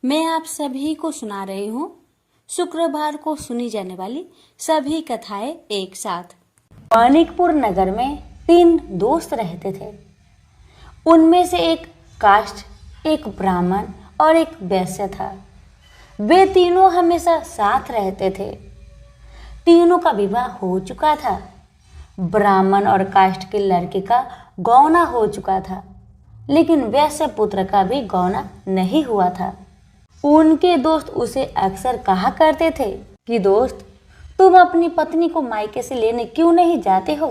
मैं आप सभी को सुना रही हूँ शुक्रवार को सुनी जाने वाली सभी कथाएं एक साथ। मानिकपुर नगर में 3 दोस्त रहते थे। उनमें से एक काष्ठ, एक ब्राह्मण और एक वैश्य था। वे तीनों हमेशा साथ रहते थे। तीनों का विवाह हो चुका था। ब्राह्मण और काष्ठ के लड़के का गौना हो चुका था, लेकिन वैश्य पुत्र का भी गौना नहीं हुआ था। उनके दोस्त उसे अक्सर कहा करते थे कि दोस्त, तुम अपनी पत्नी को मायके से लेने क्यों नहीं जाते हो?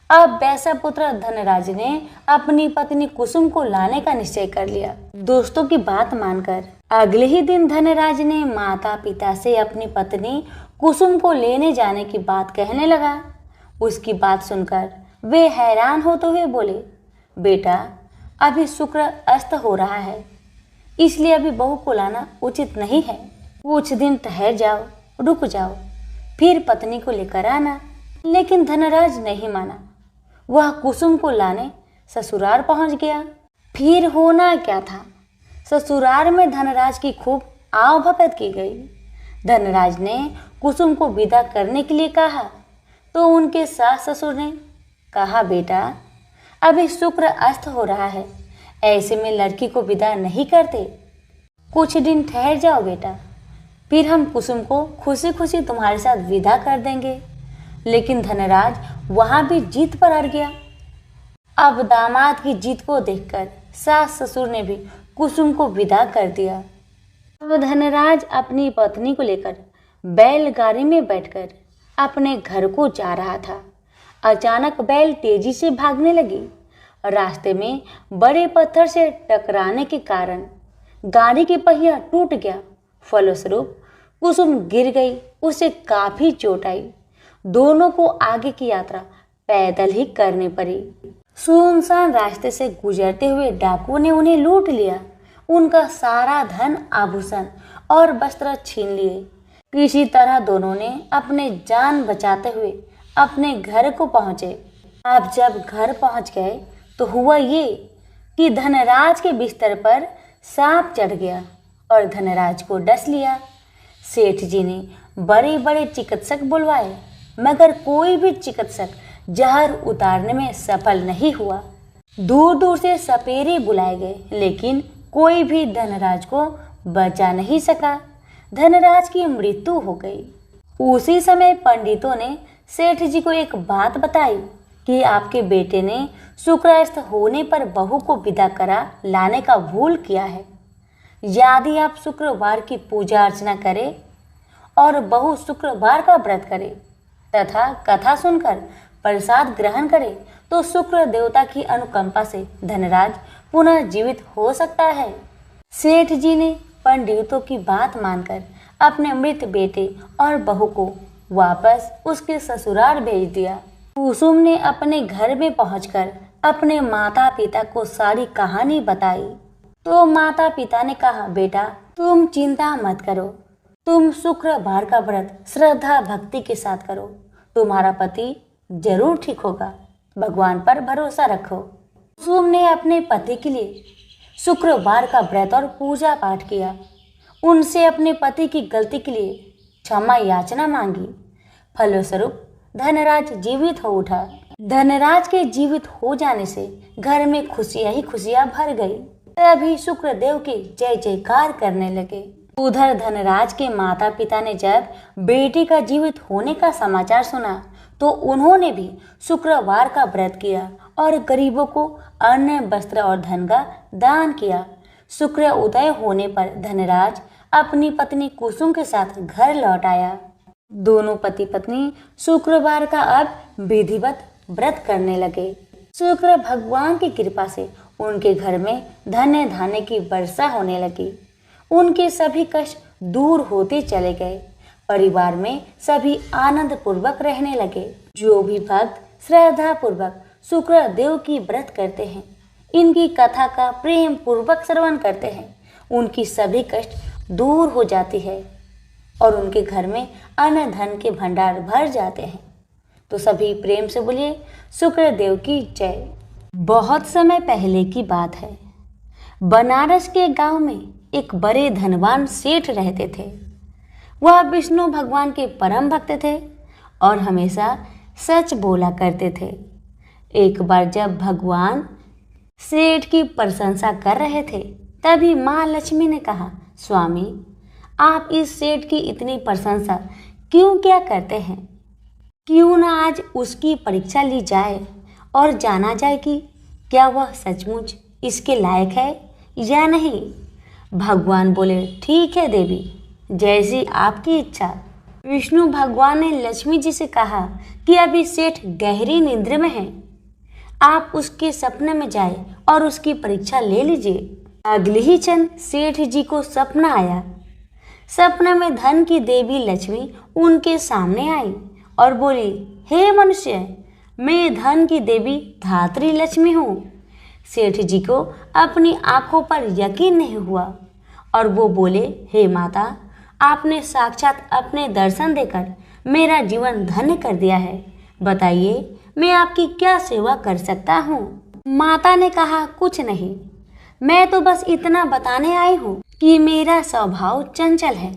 अब वैश्य पुत्र धनराज ने अपनी पत्नी कुसुम को लाने का निश्चय कर लिया। दोस्तों की बात मानकर अगले ही दिन धनराज ने माता पिता से अपनी पत्नी कुसुम को लेने जाने की बात कहने लगा। उसकी बात सुनकर वे हैरान होते हुए बोले, बेटा, अभी शुक्र अस्त हो रहा है, इसलिए अभी बहू को लाना उचित नहीं है। कुछ दिन ठहर जाओ, रुक जाओ, फिर पत्नी को लेकर आना। लेकिन धनराज नहीं माना। वह कुसुम को लाने ससुराल पहुंच गया। फिर होना क्या था, ससुराल में धनराज की खूब आवभगत की गई। धनराज ने कुसुम को विदा करने के लिए कहा तो उनके सास ससुर ने कहा, बेटा, अभी शुक्र अस्त हो रहा है, ऐसे में लड़की को विदा नहीं करते। कुछ दिन ठहर जाओ बेटा, फिर हम कुसुम को खुशी खुशी तुम्हारे साथ विदा कर देंगे। लेकिन धनराज वहां भी जीत पर अड़ गया। अब दामाद की जीत को देखकर सास ससुर ने भी कुसुम को विदा कर दिया। अब धनराज अपनी पत्नी को लेकर बैलगाड़ी में बैठकर अपने घर को जा रहा था। अचानक बैल तेजी से भागने लगी। रास्ते में बड़े पत्थर से टकराने के कारण गाड़ी की पहिया टूट गया। फलस्वरूप कुसुम गिर गई। उसे काफी चोट आई। दोनों को आगे की यात्रा पैदल ही करनी पड़ी। सुनसान रास्ते से गुजरते हुए डाकुओं ने उन्हें लूट लिया। उनका सारा धन, आभूषण और वस्त्र छीन लिए। किसी तरह दोनों ने अपने जान बचाते हुए अपने घर को पहुंचे। अब जब घर पहुंच गए तो हुआ ये कि धनराज के बिस्तर पर सांप चढ़ गया और धनराज को डस लिया। सेठ जी ने बड़े बड़े चिकित्सक बुलवाए, मगर कोई भी चिकित्सक जहर उतारने में सफल नहीं हुआ। दूर दूर से सपेरे बुलाए गए, लेकिन कोई भी धनराज को बचा नहीं सका। धनराज की मृत्यु हो गई। उसी समय पंडितों ने सेठ जी को एक बात बताई कि आपके बेटे ने शुक्रास्त होने पर बहू को विदा करा लाने का भूल किया है। यदि आप शुक्रवार की पूजा अर्चना करें और बहू शुक्रवार का व्रत करे तथा कथा सुनकर प्रसाद ग्रहण करे तो शुक्र देवता की अनुकंपा से धनराज पुनः जीवित हो सकता है। सेठ जी ने पंडितों की बात मानकर अपने मृत बेटे और बहू को वापस उसके ससुराल भेज दिया। कुसुम ने अपने घर में पहुंचकर अपने माता पिता को सारी कहानी बताई तो माता पिता ने कहा, बेटा, तुम चिंता मत करो, तुम शुक्रवार का व्रत श्रद्धा भक्ति के साथ करो, तुम्हारा पति जरूर ठीक होगा, भगवान पर भरोसा रखो। कुसुम ने अपने पति के लिए शुक्रवार का व्रत और पूजा पाठ किया। उनसे अपने पति की गलती के लिए क्षमा याचना मांगी। फलस्वरूप धनराज जीवित हो उठा। धनराज के जीवित हो जाने से घर में खुशियां ही खुशियां भर गई। तभी शुक्रदेव के जय जयकार करने लगे। उधर धनराज के माता पिता ने जब बेटे का जीवित होने का समाचार सुना तो उन्होंने भी शुक्रवार का व्रत किया और गरीबों को अन्न, वस्त्र और धन का दान किया। शुक्र उदय होने पर धनराज अपनी पत्नी कुसुम के साथ घर लौट आया। दोनों पति पत्नी शुक्रवार का अब विधिवत व्रत करने लगे। शुक्र भगवान की कृपा से उनके घर में धन्य धान्य की वर्षा होने लगी। उनके सभी कष्ट दूर होते चले गए। परिवार में सभी आनंद पूर्वक रहने लगे। जो भी भक्त श्रद्धा पूर्वक शुक्र देव की व्रत करते हैं, इनकी कथा का प्रेम पूर्वक श्रवण करते हैं, उनकी सभी कष्ट दूर हो जाती है और उनके घर में अन्न धन के भंडार भर जाते हैं। तो सभी प्रेम से बोलिए शुक्र देव की जय। बहुत समय पहले की बात है। बनारस के गांव में एक बड़े धनवान सेठ रहते थे। वह विष्णु भगवान के परम भक्त थे और हमेशा सच बोला करते थे। एक बार जब भगवान सेठ की प्रशंसा कर रहे थे, तभी माँ लक्ष्मी ने कहा, स्वामी, आप इस सेठ की इतनी प्रशंसा क्यों क्या करते हैं? क्यों ना आज उसकी परीक्षा ली जाए और जाना जाए कि क्या वह सचमुच इसके लायक है या नहीं। भगवान बोले, ठीक है देवी, जैसी आपकी इच्छा। विष्णु भगवान ने लक्ष्मी जी से कहा कि अभी सेठ गहरी निद्रा में है, आप उसके सपने में जाए और उसकी परीक्षा ले लीजिए। अगले ही क्षण सेठ जी को सपना आया। सपने में धन की देवी लक्ष्मी उनके सामने आई और बोली, हे मनुष्य, मैं धन की देवी धात्री लक्ष्मी हूँ। सेठ जी को अपनी आंखों पर यकीन नहीं हुआ और वो बोले, हे माता, आपने साक्षात अपने दर्शन देकर मेरा जीवन धन्य कर दिया है। बताइए, मैं आपकी क्या सेवा कर सकता हूँ? माता ने कहा, कुछ नहीं, मैं तो बस इतना बताने आई हूँ कि मेरा स्वभाव चंचल है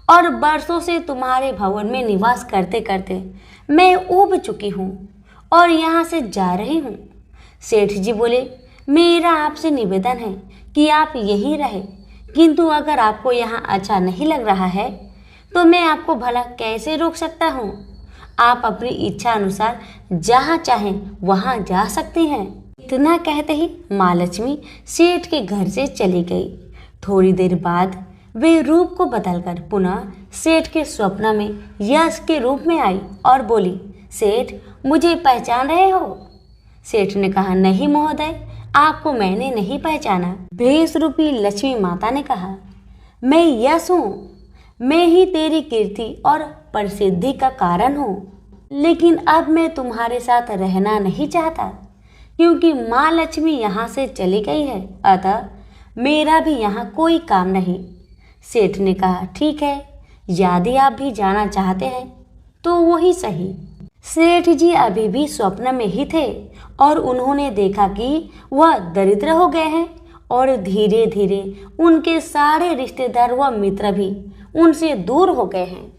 और बरसों से तुम्हारे भवन में निवास करते करते मैं ऊब चुकी हूँ और यहाँ से जा रही हूँ। सेठ जी बोले, मेरा आपसे निवेदन है कि आप यहीं रहे, किंतु अगर आपको यहाँ अच्छा नहीं लग रहा है तो मैं आपको भला कैसे रोक सकता हूँ। आप अपनी इच्छा अनुसार जहाँ चाहें वहाँ जा सकती हैं। इतना कहते ही माँ लक्ष्मी सेठ के घर से चली गई। थोड़ी देर बाद वे रूप को बदलकर पुनः सेठ के स्वप्न में यश के रूप में आई और बोली, सेठ, मुझे पहचान रहे हो? सेठ ने कहा, नहीं महोदय, आपको मैंने नहीं पहचाना। भेष रूपी लक्ष्मी माता ने कहा, मैं यश हूँ, मैं ही तेरी कीर्ति और प्रसिद्धि का कारण हूँ, लेकिन अब मैं तुम्हारे साथ रहना नहीं चाहता क्योंकि माँ लक्ष्मी यहाँ से चली गई है, अतः मेरा भी यहाँ कोई काम नहीं। सेठ ने कहा, ठीक है, यदि आप भी जाना चाहते हैं तो वही सही। सेठ जी अभी भी स्वप्न में ही थे और उन्होंने देखा कि वह दरिद्र हो गए हैं और धीरे धीरे उनके सारे रिश्तेदार व मित्र भी उनसे दूर हो गए हैं।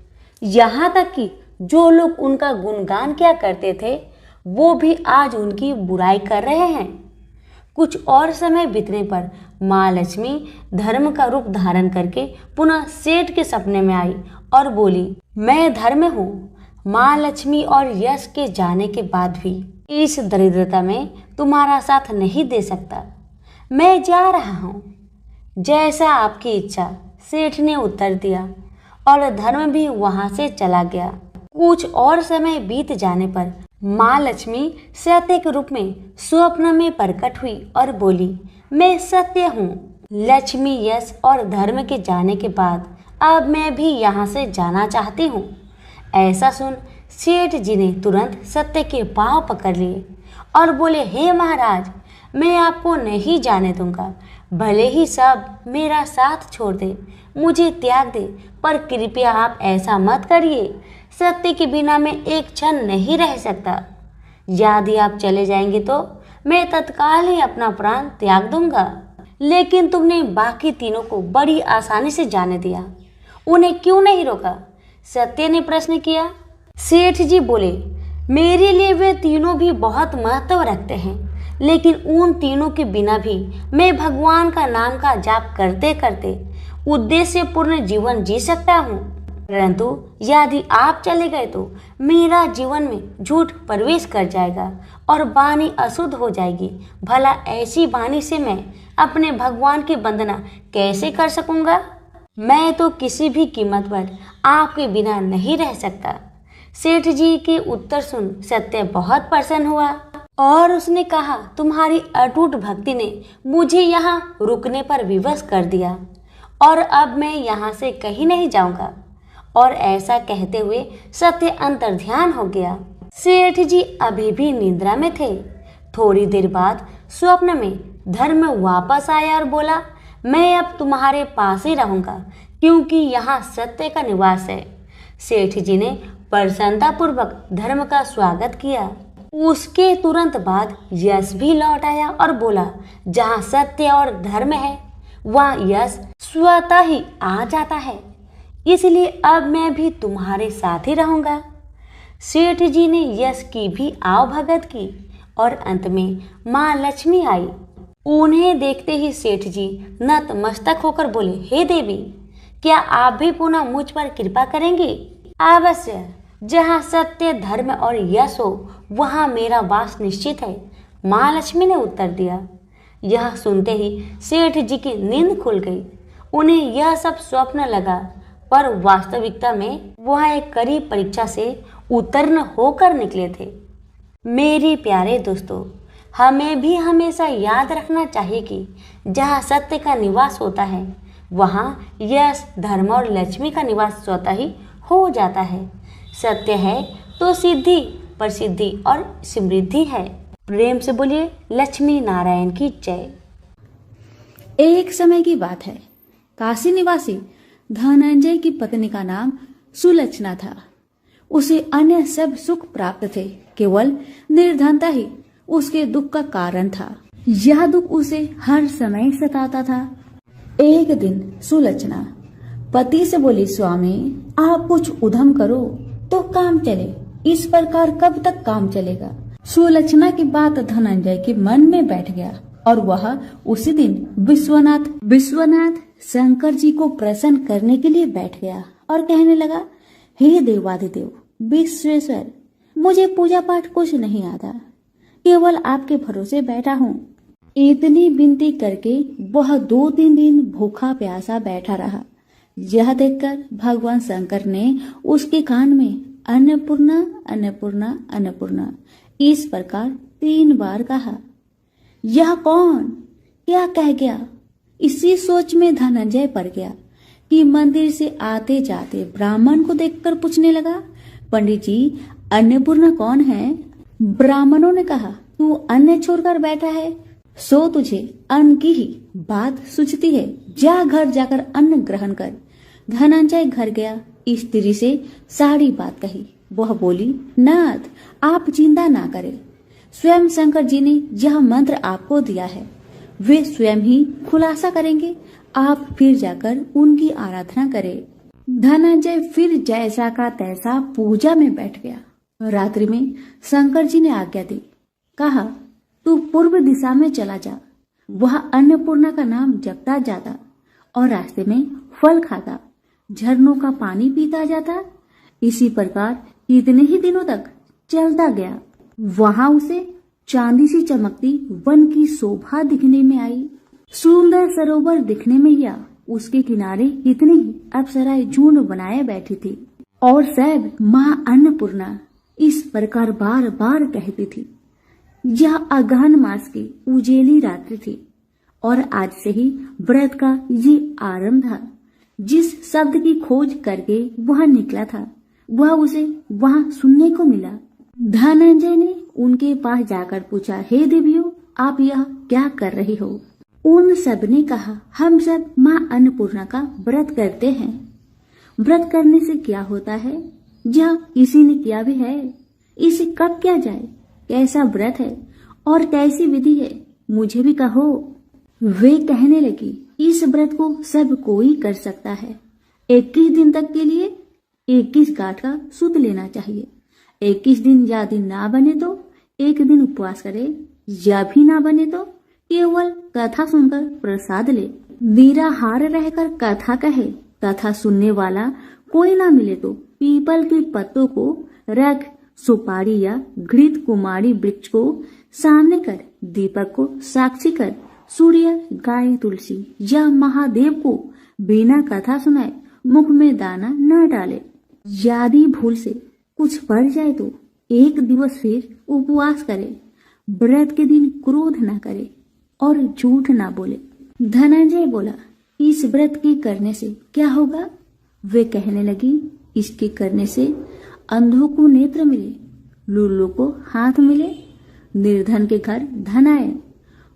यहाँ तक कि जो लोग उनका गुणगान किया करते थे वो भी आज उनकी बुराई कर रहे हैं। कुछ और समय बीतने पर माँ लक्ष्मी धर्म का रूप धारण करके पुनः सेठ के सपने में आई और बोली, मैं धर्म हूँ। माँ लक्ष्मी और यश के जाने के बाद भी इस दरिद्रता में तुम्हारा साथ नहीं दे सकता, मैं जा रहा हूँ। जैसा आपकी इच्छा, सेठ ने उत्तर दिया और धर्म भी वहां से चला गया। कुछ और समय बीत जाने पर माँ लक्ष्मी सत्य के रूप में स्वप्न में प्रकट हुई और बोली, मैं सत्य हूँ। लक्ष्मी, यश और धर्म के जाने के बाद अब मैं भी यहाँ से जाना चाहती हूँ। ऐसा सुन सेठ जी ने तुरंत सत्य के पांव पकड़ लिए और बोले, हे महाराज, मैं आपको नहीं जाने दूंगा, भले ही सब मेरा साथ छोड़ दे, मुझे त्याग दे, पर कृपया आप ऐसा मत करिए। सत्य के बिना मैं एक क्षण नहीं रह सकता। यदि आप चले जाएंगे तो मैं तत्काल ही अपना प्राण त्याग दूंगा। लेकिन तुमने बाकी तीनों को बड़ी आसानी से जाने दिया, उन्हें क्यों नहीं रोका? सत्य ने प्रश्न किया। सेठ जी बोले, मेरे लिए वे तीनों भी बहुत महत्व रखते हैं, लेकिन उन तीनों के बिना भी मैं भगवान का नाम का जाप करते करते उद्देश्यपूर्ण जीवन जी सकता हूँ। परंतु यदि आप चले गए तो मेरा जीवन में झूठ प्रवेश कर जाएगा और वाणी अशुद्ध हो जाएगी। भला ऐसी वाणी से मैं अपने भगवान की वंदना कैसे कर सकूंगा? मैं तो किसी भी कीमत पर आपके बिना नहीं रह सकता। सेठ जी के उत्तर सुन सत्य बहुत प्रसन्न हुआ और उसने कहा, तुम्हारी अटूट भक्ति ने मुझे यहाँ रुकने पर विवश कर दिया और अब मैं यहाँ से कहीं नहीं जाऊंगा। और ऐसा कहते हुए सत्य अंतर्ध्यान हो गया। सेठ जी अभी भी निद्रा में थे। थोड़ी देर बाद स्वप्न में धर्म वापस आया और बोला, मैं अब तुम्हारे पास ही रहूंगा क्योंकि यहाँ सत्य का निवास है। सेठ जी ने प्रसन्नतापूर्वक धर्म का स्वागत किया। उसके तुरंत बाद यश भी लौट आया और बोला, जहाँ सत्य और धर्म है वह यश स्वतः ही आ जाता है, इसलिए अब मैं भी तुम्हारे साथ ही रहूंगा। सेठ जी ने यश की भी आवभगत की और अंत में माँ लक्ष्मी आई। उन्हें देखते ही सेठ जी नतमस्तक होकर बोले, हे देवी, क्या आप भी पुनः मुझ पर कृपा करेंगी? अवश्य, जहाँ सत्य, धर्म और यश हो वहाँ मेरा वास निश्चित है, माँ लक्ष्मी ने उत्तर दिया। यह सुनते ही सेठ जी की नींद खुल गई। उन्हें यह सब स्वप्न लगा, पर वास्तविकता में वह एक कड़ी परीक्षा से उत्तीर्ण होकर निकले थे। मेरे प्यारे दोस्तों, हमें भी हमेशा याद रखना चाहिए कि जहाँ सत्य का निवास होता है वहाँ यश, धर्म और लक्ष्मी का निवास स्वतः ही हो जाता है। सत्य है तो सिद्धि, प्रसिद्धि और समृद्धि है। प्रेम से बोलिए लक्ष्मी नारायण की जय। एक समय की बात है, काशी निवासी धनंजय की पत्नी का नाम सुलक्षणा था। उसे अन्य सब सुख प्राप्त थे, केवल निर्धनता ही उसके दुख का कारण था। यह दुख उसे हर समय सताता था। एक दिन सुलक्षणा पति से बोली, स्वामी आप कुछ उद्यम करो तो काम चले, इस प्रकार कब तक काम चलेगा? सुलक्षणा की बात धनंजय के मन में बैठ गया और वह उसी दिन विश्वनाथ शंकर जी को प्रसन्न करने के लिए बैठ गया और कहने लगा, हे देवाधिदेव विश्वेश्वर, मुझे पूजा पाठ कुछ नहीं आता, केवल आपके भरोसे बैठा हूँ। इतनी विनती करके वह 2-3 दिन भूखा प्यासा बैठा रहा। यह देखकर भगवान शंकर ने उसके कान में अन्नपूर्णा अन्नपूर्णा अन्नपूर्णा इस प्रकार 3 बार कहा। यह कौन क्या कह गया? इसी सोच में धनंजय पड़ गया कि मंदिर से आते जाते ब्राह्मण को देखकर पूछने लगा, पंडित जी अन्नपूर्णा कौन है? ब्राह्मणों ने कहा, तू अन्न छोड़कर बैठा है, सो तुझे अन्न की ही बात सूझती है, जा घर जाकर अन्न ग्रहण कर। धनंजय घर गया, स्त्री से सारी बात कही। वह बोली, नाथ आप चिंता ना करें, स्वयं शंकर जी ने यह मंत्र आपको दिया है, वे स्वयं ही खुलासा करेंगे, आप फिर जाकर उनकी आराधना करें। धनंजय फिर जैसा का तैसा पूजा में बैठ गया। रात्रि में शंकर जी ने आज्ञा दी, कहा तू पूर्व दिशा में चला जा, वह अन्नपूर्णा का नाम जपता जाता और रास्ते में फल खाता, झरनों का पानी पीता जाता। इसी प्रकार कितने ही दिनों तक चलता गया। वहां उसे चांदी सी चमकती वन की शोभा दिखने में आई। सुंदर सरोवर दिखने में या उसके किनारे कितनी ही अप्सराएं झुंड बनाए बैठी थी और सब माँ अन्नपूर्णा इस प्रकार बार बार कहती थी। यह अगहन मास की उजेली रात्रि थी और आज से ही व्रत का ये आरंभ था। जिस शब्द की खोज करके वह निकला था वह उसे वहां सुनने को मिला। धनंजय ने उनके पास जाकर पूछा, हे देवियों आप यह क्या कर रही हो? उन सब ने कहा, हम सब माँ अन्नपूर्णा का व्रत करते हैं। व्रत करने से क्या होता है? यह किसी ने किया भी है, इसे कब किया जाए, कैसा व्रत है और कैसी विधि है, मुझे भी कहो। वे कहने लगी, इस व्रत को सब कोई कर सकता है। 21 दिन तक के लिए 21 गांठ का सूत लेना चाहिए। 21 दिन या दिन ना बने तो 1 दिन उपवास करे, या भी ना बने तो केवल कथा सुनकर प्रसाद ले। निराहार रहकर कथा कहे तथा सुनने वाला कोई ना मिले तो पीपल के पत्तों को रख, सुपारी या घृत कुमारी वृक्ष को सामने कर, दीपक को साक्षी कर, सूर्य, गाय, तुलसी या महादेव को बिना कथा सुनाए मुख में दाना न डाले। यदि भूल से कुछ पड़ जाए तो 1 दिवस फिर उपवास करे, व्रत के दिन क्रोध न करे और झूठ ना बोले। धनंजय बोला, इस व्रत के करने से क्या होगा? वे कहने लगी, इसके करने से अंधों को नेत्र मिले, लूलों को हाथ मिले, निर्धन के घर धन आए,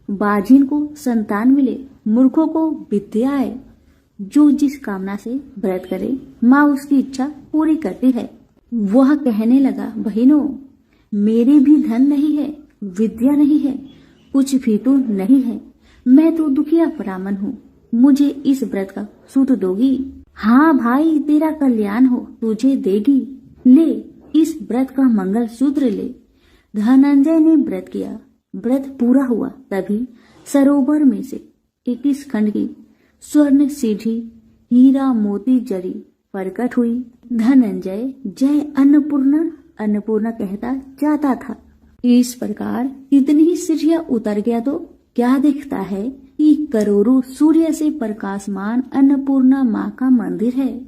बाजिन को संतान मिले, मूर्खों को विद्या आए। जो जिस कामना से व्रत करे माँ उसकी इच्छा पूरी करती है। वह कहने लगा, बहनों मेरे भी धन नहीं है, विद्या नहीं है, कुछ भी तो नहीं है, मैं तो दुखिया ब्राह्मण हूँ, मुझे इस व्रत का सूत दोगी? हाँ भाई, तेरा कल्याण हो, तुझे देगी। ले, इस व्रत का मंगल सूत्र ले। धनंजय ने व्रत किया। व्रत पूरा हुआ तभी सरोवर में से 21 खंड की स्वर्ण सीढ़ी हीरा मोती जड़ी प्रकट हुई। धनंजय जय अन्नपूर्णा अन्नपूर्णा कहता जाता था। इस प्रकार इतनी ही सीढ़ियां उतर गया तो क्या दिखता है कि करोड़ों सूर्य से प्रकाशमान अन्नपूर्णा माँ का मंदिर है।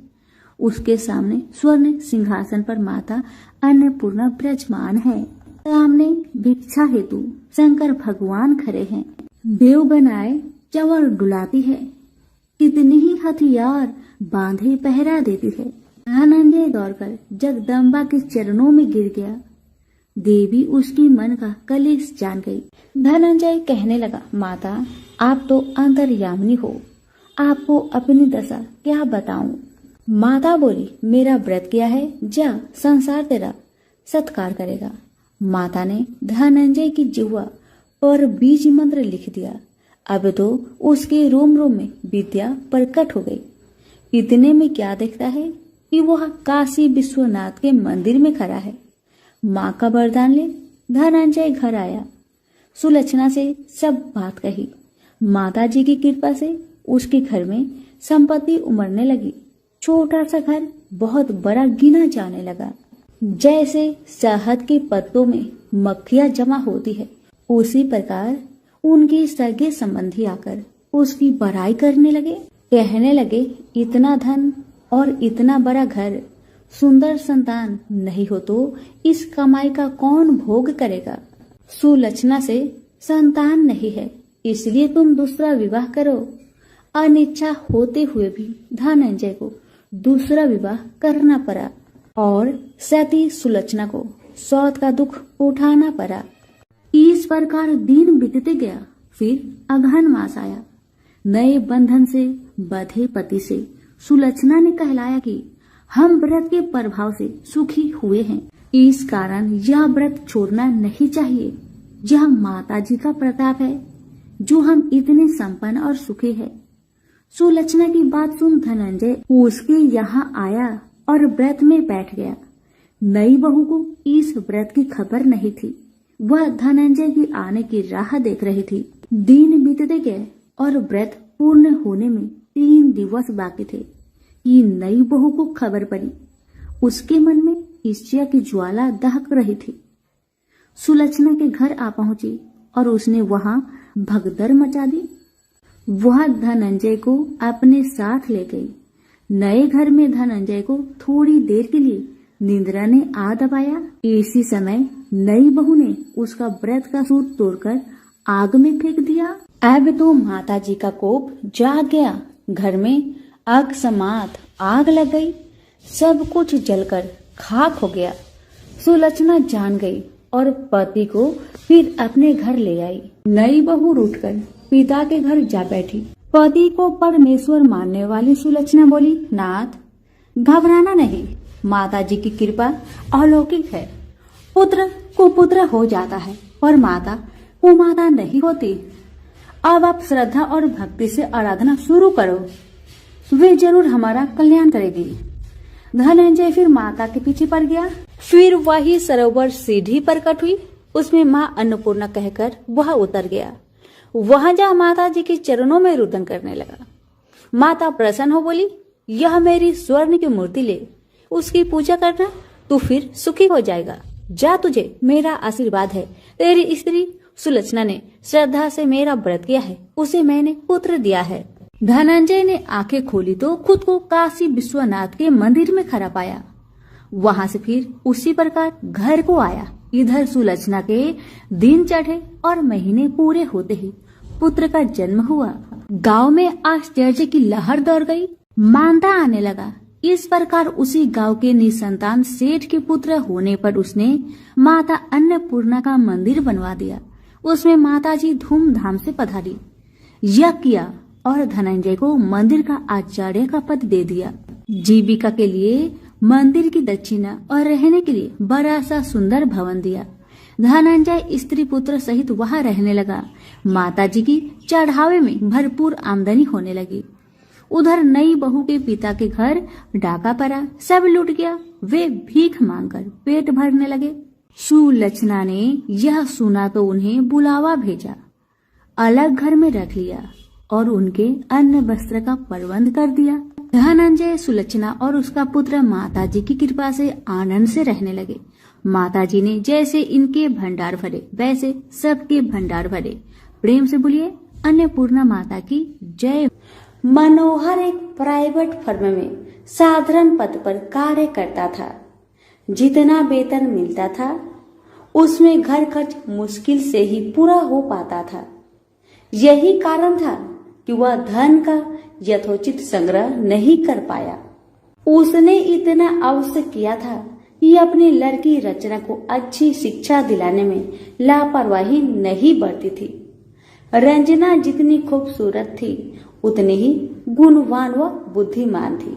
उसके सामने स्वर्ण सिंहासन पर माता अन्नपूर्णा विराजमान है। सामने भिक्षा हेतु शंकर भगवान खड़े हैं। देव बनाए चवर डुलाती है। कितनी ही हथियार बांधे पहरा देती है। धनंजय दौड़कर जगदम्बा के चरणों में गिर गया। देवी उसकी मन का कलेश जान गई। धनंजय कहने लगा, माता आप तो अंतर्यामिनी हो, आपको अपनी दशा क्या बताऊं। माता बोली, मेरा व्रत किया है, जा संसार तेरा सत्कार करेगा। माता ने धनंजय की जिह्वा पर बीज मंत्र लिख दिया। अब तो उसके रोम रोम में विद्या प्रकट हो गई। इतने में क्या देखता है कि वह काशी विश्वनाथ के मंदिर में खड़ा है। माँ का वरदान ले धनंजय घर आया। सुलक्षणा से सब बात कही। माता जी की कृपा से उसके घर में संपत्ति उमड़ने लगी। छोटा सा घर बहुत बड़ा गिना जाने लगा। जैसे शहद के पत्तों में मक्खियां जमा होती है, उसी प्रकार उनके सगे संबंधी आकर उसकी बड़ाई करने लगे। कहने लगे, इतना धन और इतना बड़ा घर, सुंदर संतान नहीं हो तो इस कमाई का कौन भोग करेगा। सुलक्षणा से संतान नहीं है, इसलिए तुम दूसरा विवाह करो। अनिच्छा होते हुए भी धनंजय को दूसरा विवाह करना पड़ा और सती सुलक्षणा को सौत का दुख उठाना पड़ा। इस प्रकार दिन बीतते गया। फिर अगहन मास आया। नए बंधन से बंधे पति से सुलक्षणा ने कहलाया कि हम व्रत के प्रभाव से सुखी हुए हैं, इस कारण यह व्रत छोड़ना नहीं चाहिए। यह माता जी का प्रताप है जो हम इतने संपन्न और सुखी है। सुलक्षणा की बात सुन धनंजय उसके यहाँ आया और व्रत में बैठ गया। नई बहू को इस व्रत की खबर नहीं थी। वह धनंजय की आने की राह देख रही थी। दिन बीतते गए और व्रत पूर्ण होने में 3 दिवस बाकी थे कि नई बहू को खबर पड़ी। उसके मन में ईर्ष्या की ज्वाला दहक रही थी। सुलक्षणा के घर आ पहुंची और उसने वहां भगदड़ मचा दी। वह धनंजय को अपने साथ ले गई। नए घर में धनंजय को थोड़ी देर के लिए निंद्रा ने आ दबाया। इसी समय नई बहू ने उसका व्रत का सूत तोड़कर आग में फेंक दिया। अब तो माता जी का कोप जाग गया। घर में अकस्मात आग लग गई। सब कुछ जलकर खाक हो गया। सुलक्षणा जान गई और पति को फिर अपने घर ले आई। नई बहू उठकर पिता के घर जा बैठी। पति को परमेश्वर मानने वाली सुलक्षणा बोली, नाथ घबराना नहीं, माता जी की कृपा अलौकिक है। पुत्र कुपुत्र हो जाता है पर माता कुमाता नहीं होती। अब आप श्रद्धा और भक्ति से आराधना शुरू करो, वे जरूर हमारा कल्याण करेगी। धनंजय फिर माता के पीछे पड़ गया। फिर वही सरोवर सीढ़ी प्रकट हुई। उसमें माँ अन्नपूर्णा कहकर वह उतर गया। वहां जा माता जी के चरणों में रुदन करने लगा। माता प्रसन्न हो बोली, यह मेरी स्वर्ण की मूर्ति ले, उसकी पूजा करना, तू फिर सुखी हो जाएगा। जा, तुझे मेरा आशीर्वाद है। तेरी स्त्री सुलक्षणा ने श्रद्धा से मेरा व्रत किया है, उसे मैंने पुत्र दिया है। धनंजय ने आंखें खोली तो खुद को काशी विश्वनाथ के मंदिर में खड़ा पाया। वहां से फिर उसी प्रकार घर को आया। इधर सुलक्षणा के दिन चढ़े और महीने पूरे होते ही पुत्र का जन्म हुआ। गांव में आश्चर्य की लहर दौड़ गई। मानता आने लगा। इस प्रकार उसी गांव के निसंतान सेठ के पुत्र होने पर उसने माता अन्नपूर्णा का मंदिर बनवा दिया। उसमें माता जी धूमधाम से पधारी, यज्ञ किया और धनंजय को मंदिर का आचार्य का पद दे दिया। जीविका के लिए मंदिर की दक्षिणा और रहने के लिए बड़ा सा सुंदर भवन दिया। धनंजय स्त्री पुत्र सहित वहां रहने लगा। माताजी की चढ़ावे में भरपूर आमदनी होने लगी। उधर नई बहू के पिता के घर डाका पड़ा, सब लूट गया। वे भीख मांगकर पेट भरने लगे। सुलक्षणा ने यह सुना तो उन्हें बुलावा भेजा, अलग घर में रख लिया और उनके अन्न वस्त्र का प्रबंध कर दिया। धनंजय, सुलक्षणा और उसका पुत्र माताजी की कृपा से आनंद से रहने लगे। माताजी ने जैसे इनके भंडार भरे वैसे सबके भंडार भरे। प्रेम से बोलिए अन्नपूर्णा माता की जय। मनोहर एक प्राइवेट फर्म में साधारण पद पर कार्य करता था। जितना वेतन मिलता था उसमें घर खर्च मुश्किल से ही पूरा हो पाता था। यही कारण था कि वह धन का यथोचित संग्रह नहीं कर पाया। उसने इतना अवश्य किया था कि अपनी लड़की रचना को अच्छी शिक्षा दिलाने में लापरवाही नहीं बरती थी। रंजना जितनी खूबसूरत थी उतनी ही गुणवान व बुद्धिमान थी।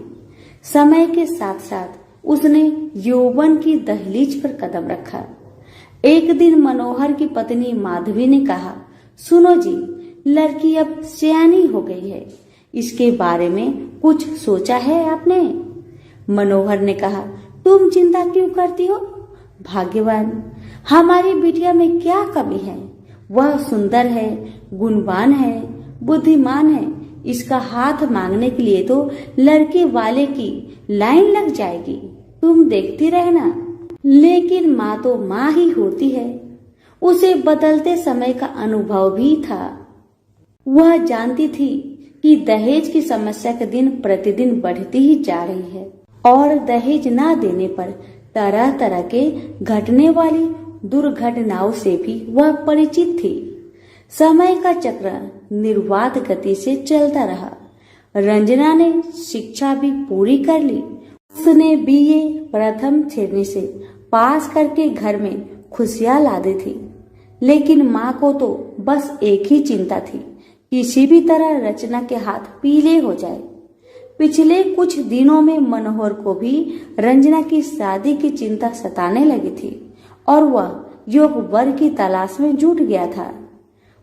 समय के साथ साथ उसने यौवन की दहलीज पर कदम रखा। एक दिन मनोहर की पत्नी माधवी ने कहा, सुनो जी, लड़की अब सयानी हो गई है, इसके बारे में कुछ सोचा है आपने? मनोहर ने कहा, तुम चिंता क्यों करती हो? भाग्यवान, हमारी बिटिया में क्या कमी है? वह सुंदर है, गुणवान है, बुद्धिमान है। इसका हाथ मांगने के लिए तो लड़के वाले की लाइन लग जाएगी, तुम देखती रहना। लेकिन माँ तो माँ ही होती है। उसे बदलते समय का अनुभव भी था। वह जानती थी कि दहेज की समस्या के दिन प्रतिदिन बढ़ती ही जा रही है और दहेज ना देने पर तरह तरह के घटने वाली दुर्घटनाओं से भी वह परिचित थी। समय का चक्र निर्वाध गति से चलता रहा। रंजना ने शिक्षा भी पूरी कर ली। उसने बीए प्रथम श्रेणी से पास करके घर में खुशियां ला दी थी। लेकिन माँ को तो बस एक ही चिंता थी, किसी भी तरह रचना के हाथ पीले हो जाए। पिछले कुछ दिनों में मनोहर को भी रंजना की शादी की चिंता सताने लगी थी और वह योग वर की तलाश में जुट गया था।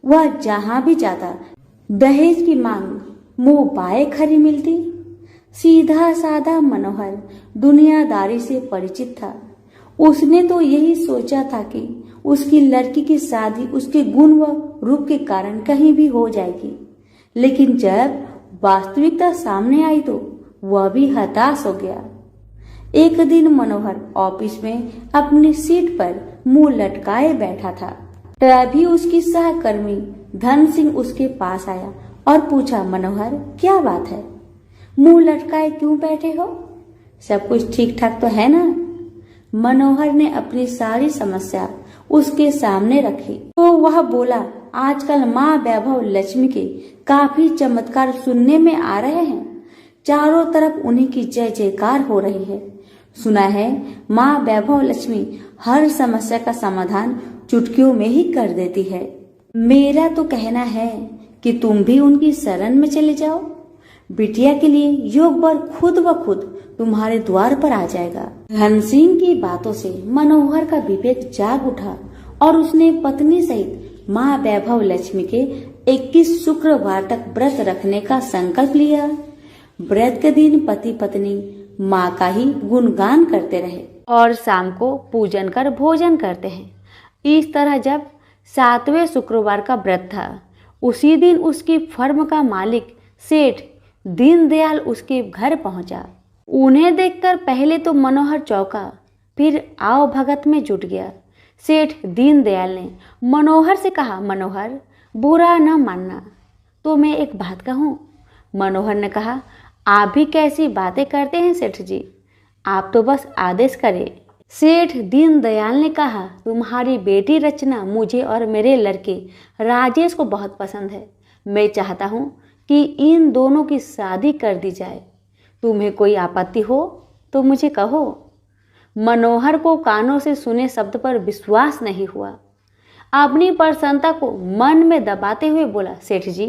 वह जहां भी जाता दहेज की मांग मुंह बाए खरी मिलती। सीधा साधा मनोहर दुनियादारी से परिचित था। उसने तो यही सोचा था कि उसकी लड़की की शादी उसके गुण व रूप के कारण कहीं भी हो जाएगी। लेकिन जब वास्तविकता सामने आई तो वह भी हताश हो गया। एक दिन मनोहर ऑफिस में अपनी सीट पर मुंह लटकाए बैठा था। तभी उसकी सहकर्मी धन सिंह उसके पास आया और पूछा, मनोहर क्या बात है, मुंह लटकाए क्यों बैठे हो? सब कुछ ठीक ठाक तो है ना? मनोहर ने अपनी सारी समस्या उसके सामने रखी तो वह बोला, आजकल माँ वैभव लक्ष्मी के काफी चमत्कार सुनने में आ रहे हैं। चारों तरफ उन्हीं की जय जयकार हो रही है। सुना है माँ वैभव लक्ष्मी हर समस्या का समाधान चुटकियों में ही कर देती है। मेरा तो कहना है कि तुम भी उनकी शरण में चले जाओ। बिटिया के लिए योग वर खुद ब खुद तुम्हारे द्वार पर आ जाएगा। धन सिंह की बातों से मनोहर का विवेक जाग उठा और उसने पत्नी सहित माँ वैभव लक्ष्मी के 21 शुक्रवार तक व्रत रखने का संकल्प लिया। व्रत के दिन पति पत्नी माँ का ही गुणगान करते रहे और शाम को पूजन कर भोजन करते हैं। इस तरह जब 7वें शुक्रवार का व्रत था, उसी दिन उसकी फर्म का मालिक सेठ दीनदयाल उसके घर पहुंचा। उन्हें देखकर पहले तो मनोहर चौंका, फिर आओ भगत में जुट गया। सेठ दीनदयाल ने मनोहर से कहा, मनोहर बुरा न मानना, तो मैं एक बात कहूँ। मनोहर ने कहा, आप भी कैसी बातें करते हैं सेठ जी, आप तो बस आदेश करें। सेठ दीनदयाल ने कहा, तुम्हारी बेटी रचना मुझे और मेरे लड़के राजेश को बहुत पसंद है। मैं चाहता हूँ कि इन दोनों की शादी कर दी जाए। तुम्हें कोई आपत्ति हो तो मुझे कहो। मनोहर को कानों से सुने शब्द पर विश्वास नहीं हुआ। अपनी प्रसन्नता को मन में दबाते हुए बोला, सेठ जी,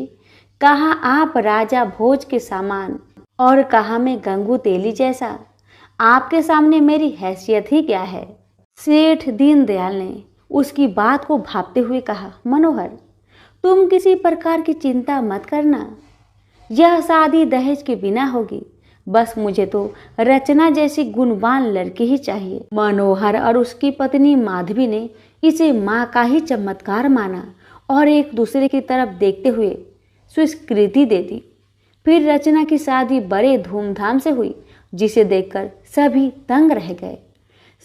कहा आप राजा भोज के सामान और कहा मैं गंगू तेली जैसा। आपके सामने मेरी हैसियत ही क्या है। सेठ दीनदयाल ने उसकी बात को भांपते हुए कहा, मनोहर, तुम किसी प्रकार की चिंता मत करना, यह शादी दहेज के बिना होगी। बस मुझे तो रचना जैसी गुणवान लड़की ही चाहिए। मनोहर और उसकी पत्नी माधवी ने इसे माँ का ही चमत्कार माना और एक दूसरे की तरफ देखते हुए स्वीकृति दे दी। फिर रचना की शादी बड़े धूमधाम से हुई, जिसे देखकर सभी दंग रह गए।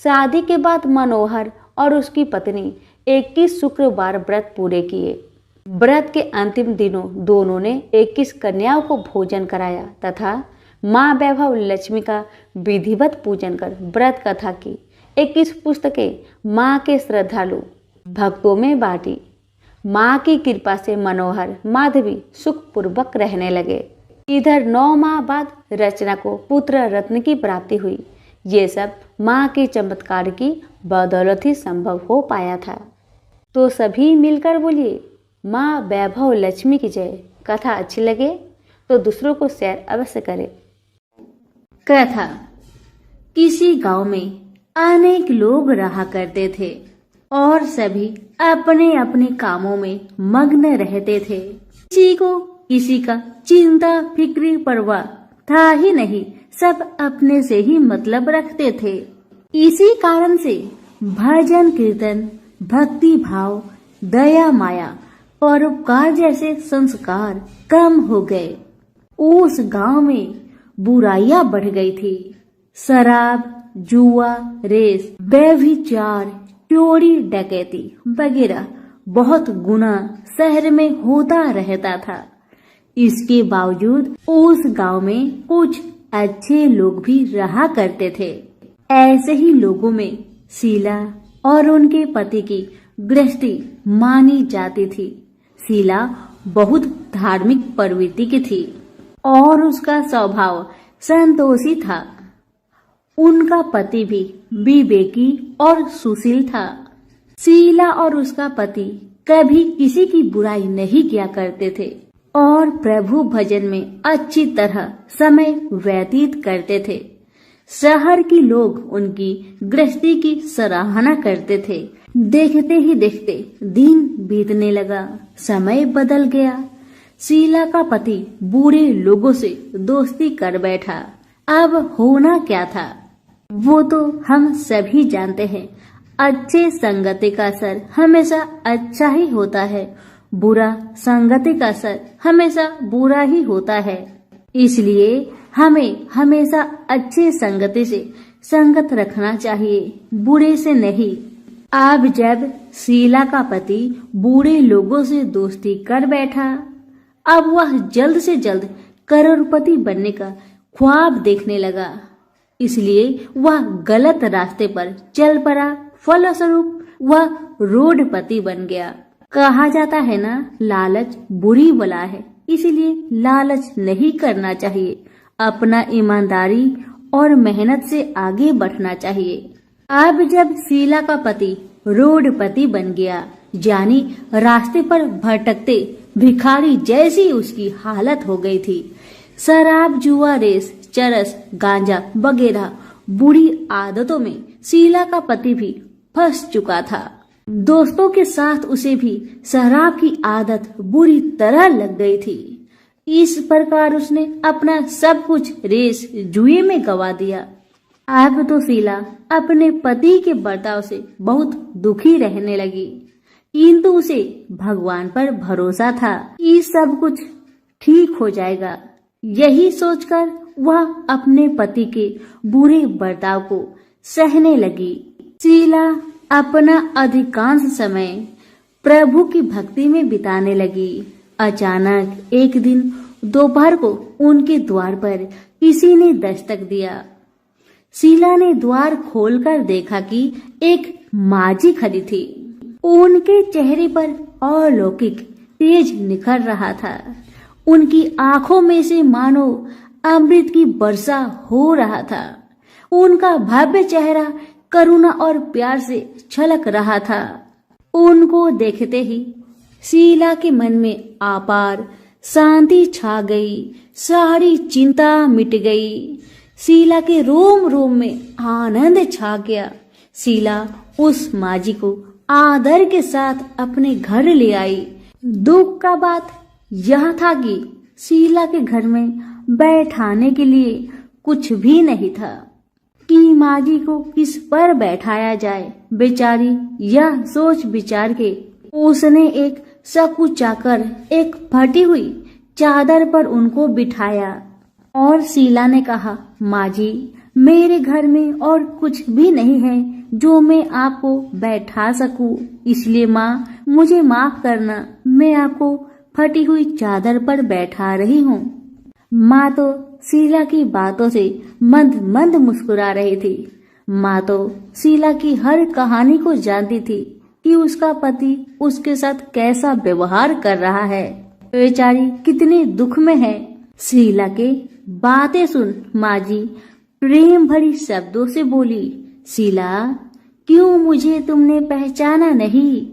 शादी के बाद मनोहर और उसकी पत्नी 21 शुक्रवार व्रत पूरे किए। व्रत के अंतिम दिनों दोनों ने 21 कन्याओं को भोजन कराया तथा माँ वैभव लक्ष्मी का विधिवत पूजन कर व्रत कथा की 21 पुस्तकें माँ के श्रद्धालु भक्तों में बांटी। माँ की कृपा से मनोहर माधवी सुखपूर्वक रहने लगे। इधर 9 माह बाद रचना को पुत्र रत्न की प्राप्ति हुई। ये सब माँ के चमत्कार की बदौलत ही संभव हो पाया था। तो सभी मिलकर बोलिए, माँ वैभव लक्ष्मी की जय। कथा अच्छी लगे तो दूसरों को शेयर अवश्य करें। कथा। किसी गांव में अनेक लोग रहा करते थे और सभी अपने अपने कामों में मग्न रहते थे। किसी को किसी का चिंता फिक्री परवाह था ही नहीं, सब अपने से ही मतलब रखते थे। इसी कारण से भजन कीर्तन, भक्ति भाव, दया माया, परोपकार जैसे संस्कार कम हो गए। उस गांव में बुराइयां बढ़ गई थी। शराब, जुआ, रेस, व्यभिचार, चोरी, डकैती वगैरह बहुत गुना शहर में होता रहता था। इसके बावजूद उस गांव में कुछ अच्छे लोग भी रहा करते थे। ऐसे ही लोगों में शीला और उनके पति की गृहस्थी मानी जाती थी। शीला बहुत धार्मिक प्रवृत्ति की थी और उसका स्वभाव संतोषी था। उनका पति भी विवेकी और सुशील था। शीला और उसका पति कभी किसी की बुराई नहीं किया करते थे और प्रभु भजन में अच्छी तरह समय व्यतीत करते थे। शहर के लोग उनकी गृहस्थी की सराहना करते थे। देखते ही देखते दिन बीतने लगा, समय बदल गया। शीला का पति बुरे लोगों से दोस्ती कर बैठा। अब होना क्या था वो तो हम सभी जानते हैं। अच्छे संगति का असर हमेशा अच्छा ही होता है, बुरा संगति का असर हमेशा बुरा ही होता है। इसलिए हमें हमेशा अच्छे संगति से संगत रखना चाहिए, बुरे से नहीं। अब जब शीला का पति बुरे लोगों से दोस्ती कर बैठा, अब वह जल्द से जल्द करोड़पति बनने का ख्वाब देखने लगा। इसलिए वह गलत रास्ते पर चल पड़ा। फलस्वरूप वह रोडपति बन गया। कहा जाता है ना, लालच बुरी बला है, इसलिए लालच नहीं करना चाहिए। अपना ईमानदारी और मेहनत से आगे बढ़ना चाहिए। अब जब शीला का पति रोडपति बन गया, जानी रास्ते पर भटकते भिखारी जैसी उसकी हालत हो गई थी। शराब, जुआ, रेस, चरस, गांजा वगैरह बुरी आदतों में शीला का पति भी फंस चुका था। दोस्तों के साथ उसे भी शराब की आदत बुरी तरह लग गई थी। इस प्रकार उसने अपना सब कुछ रेस जुए में गवा दिया। अब तो शीला अपने पति के बर्ताव से बहुत दुखी रहने लगी, किंतु उसे भगवान पर भरोसा था कि सब कुछ ठीक हो जाएगा। यही सोचकर वह अपने पति के बुरे बर्ताव को सहने लगी। शीला अपना अधिकांश समय प्रभु की भक्ति में बिताने लगी। अचानक एक दिन दोपहर को उनके द्वार पर किसी ने दस्तक दिया। शीला ने द्वार खोलकर देखा कि एक माझी खड़ी थी। उनके चेहरे पर अलौकिक तेज निखर रहा था। उनकी आंखों में से मानो अमृत की वर्षा हो रहा था। उनका भव्य चेहरा करुणा और प्यार से छलक रहा था। उनको देखते ही शीला के मन में अपार शांति छा गई। सारी चिंता मिट गई। शीला के रोम रोम में आनंद छा गया। शीला उस माझी को आदर के साथ अपने घर ले आई। दुख का बात यह था कि शीला के घर में बैठाने के लिए कुछ भी नहीं था कि माँ जी को किस पर बैठाया जाए। बेचारी यह सोच विचार के उसने एक सकुचाकर एक फटी हुई चादर पर उनको बिठाया और शीला ने कहा, माँ जी मेरे घर में और कुछ भी नहीं है जो मैं आपको बैठा सकूं, इसलिए माँ मुझे माफ करना, मैं आपको फटी हुई चादर पर बैठा रही हूँ। माँ तो शीला की बातों से मंद मंद मुस्कुरा रही थी। माँ तो शीला की हर कहानी को जानती थी कि उसका पति उसके साथ कैसा व्यवहार कर रहा है, बेचारी कितने दुख में है। शीला के बातें सुन माँ जी प्रेम भरी शब्दों से बोली, शीला क्यों मुझे तुमने पहचाना नहीं?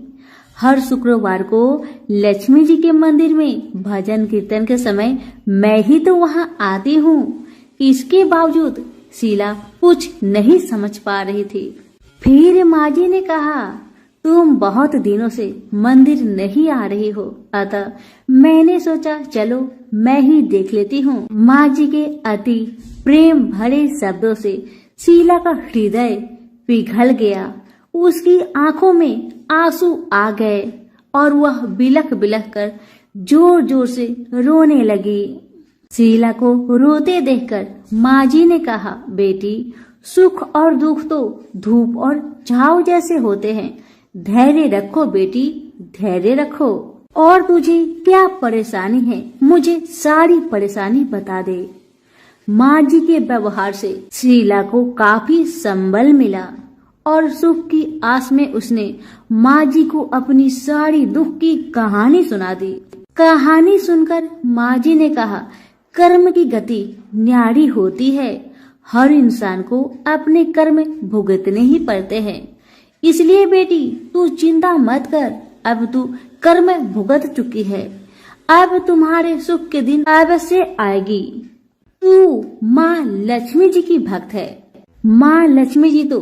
हर शुक्रवार को लक्ष्मी जी के मंदिर में भजन कीर्तन के समय मैं ही तो वहाँ आती हूँ। इसके बावजूद शीला कुछ नहीं समझ पा रही थी। फिर माँ जी ने कहा, तुम बहुत दिनों से मंदिर नहीं आ रही हो, अतः मैंने सोचा चलो मैं ही देख लेती हूँ। माँ जी के अति प्रेम भरे शब्दों से शीला का हृदय पिघल गया। उसकी आंखों में आंसू आ गए और वह बिलख बिलख कर जोर जोर से रोने लगी। शीला को रोते देखकर माँ जी ने कहा, बेटी सुख और दुख तो धूप और छाव जैसे होते हैं, धैर्य रखो बेटी, धैर्य रखो। और तुझे क्या परेशानी है, मुझे सारी परेशानी बता दे। माँ जी के व्यवहार से शीला को काफी संबल मिला और सुख की आस में उसने माँ जी को अपनी सारी दुख की कहानी सुना दी। कहानी सुनकर माँ जी ने कहा, कर्म की गति न्यारी होती है, हर इंसान को अपने कर्म भुगतने ही पड़ते हैं, इसलिए बेटी तू चिंता मत कर, अब तू कर्म भुगत चुकी है, अब तुम्हारे सुख के दिन अवश्य आएगी। तू माँ लक्ष्मी जी की भक्त है। माँ लक्ष्मी जी तो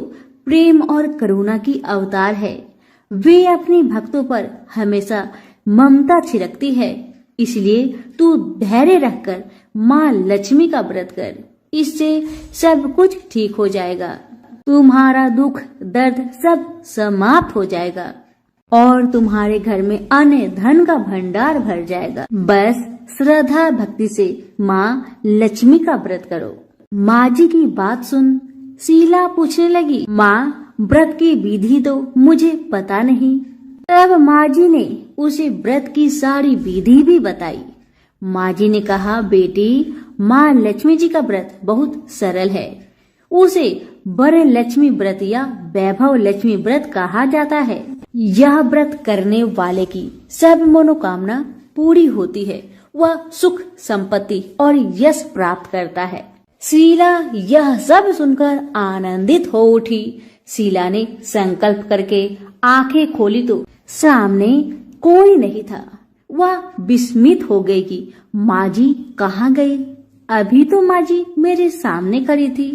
प्रेम और करुणा की अवतार है, वे अपनी भक्तों पर हमेशा ममता छिड़कती है, इसलिए तू धैर्य रखकर माँ लक्ष्मी का व्रत कर, इससे सब कुछ ठीक हो जाएगा, तुम्हारा दुख दर्द सब समाप्त हो जाएगा और तुम्हारे घर में अन्न धन का भंडार भर जाएगा। बस श्रद्धा भक्ति से माँ लक्ष्मी का व्रत करो। माँ जी की बात सुन शीला पूछने लगी, माँ व्रत की विधि तो मुझे पता नहीं। तब माँ जी ने उसे व्रत की सारी विधि भी बताई। माँ जी ने कहा, बेटी माँ लक्ष्मी जी का व्रत बहुत सरल है, उसे वर लक्ष्मी व्रत या वैभव लक्ष्मी व्रत कहा जाता है। यह व्रत करने वाले की सब मनोकामना पूरी होती है, वह सुख संपत्ति और यश प्राप्त करता है। शीला यह सब सुनकर आनंदित हो उठी। शीला ने संकल्प करके आंखें खोली तो सामने कोई नहीं था। वह विस्मित हो गई कि माँ जी कहाँ गए, अभी तो माँ जी मेरे सामने खड़ी थी।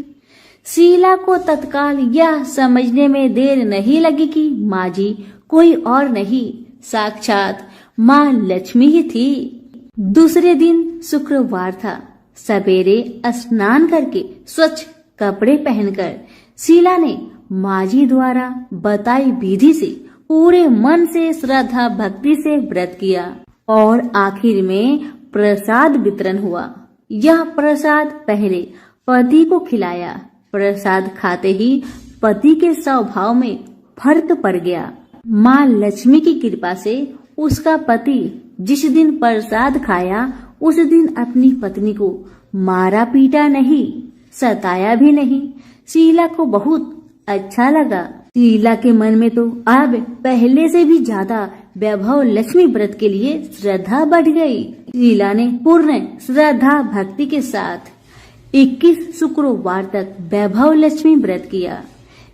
शीला को तत्काल यह समझने में देर नहीं लगी कि माँ जी कोई और नहीं, साक्षात माँ लक्ष्मी ही थी। दूसरे दिन शुक्रवार था। सवेरे स्नान करके स्वच्छ कपड़े पहनकर शीला ने माँ जी द्वारा बताई विधि से पूरे मन से श्रद्धा भक्ति से व्रत किया और आखिर में प्रसाद वितरण हुआ। यह प्रसाद पहले पति को खिलाया। प्रसाद खाते ही पति के स्वभाव में फर्क पड़ गया। माँ लक्ष्मी की कृपा से उसका पति जिस दिन प्रसाद खाया उस दिन अपनी पत्नी को मारा पीटा नहीं, सताया भी नहीं। शीला को बहुत अच्छा लगा। शीला के मन में तो अब पहले से भी ज्यादा वैभव लक्ष्मी व्रत के लिए श्रद्धा बढ़ गई। शीला ने पूर्ण श्रद्धा भक्ति के साथ 21 शुक्रवार तक वैभव लक्ष्मी व्रत किया।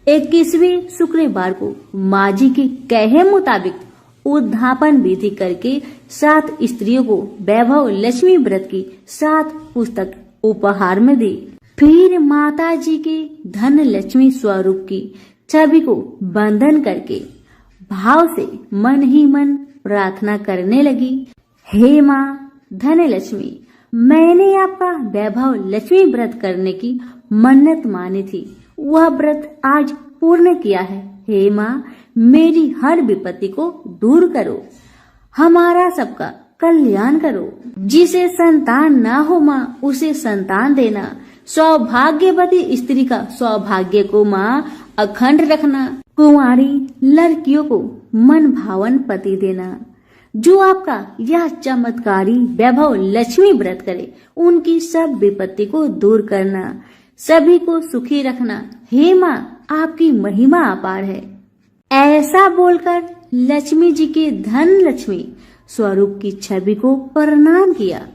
21वें शुक्रवार को माँ जी के कहे मुताबिक उद्धापन विधि करके 7 स्त्रियों को वैभव लक्ष्मी व्रत की 7 पुस्तक उपहार में दी। फिर माता जी के धन लक्ष्मी स्वरूप की छवि को बंधन करके भाव से मन ही मन प्रार्थना करने लगी, हे माँ धनलक्ष्मी, मैंने आपका वैभव लक्ष्मी व्रत करने की मन्नत मानी थी, वह व्रत आज पूर्ण किया है। हे माँ, मेरी हर विपत्ति को दूर करो, हमारा सबका कल्याण करो। जिसे संतान ना हो माँ, उसे संतान देना। सौभाग्यवती स्त्री का सौभाग्य को माँ अखंड रखना। कुंवारी लड़कियों को मन भावन पति देना। जो आपका यह चमत्कारी वैभव लक्ष्मी व्रत करे, उनकी सब विपत्ति को दूर करना, सभी को सुखी रखना। हे माँ, आपकी महिमा अपार है। ऐसा बोलकर लक्ष्मी जी के धन लक्ष्मी स्वरूप की छवि को प्रणाम किया।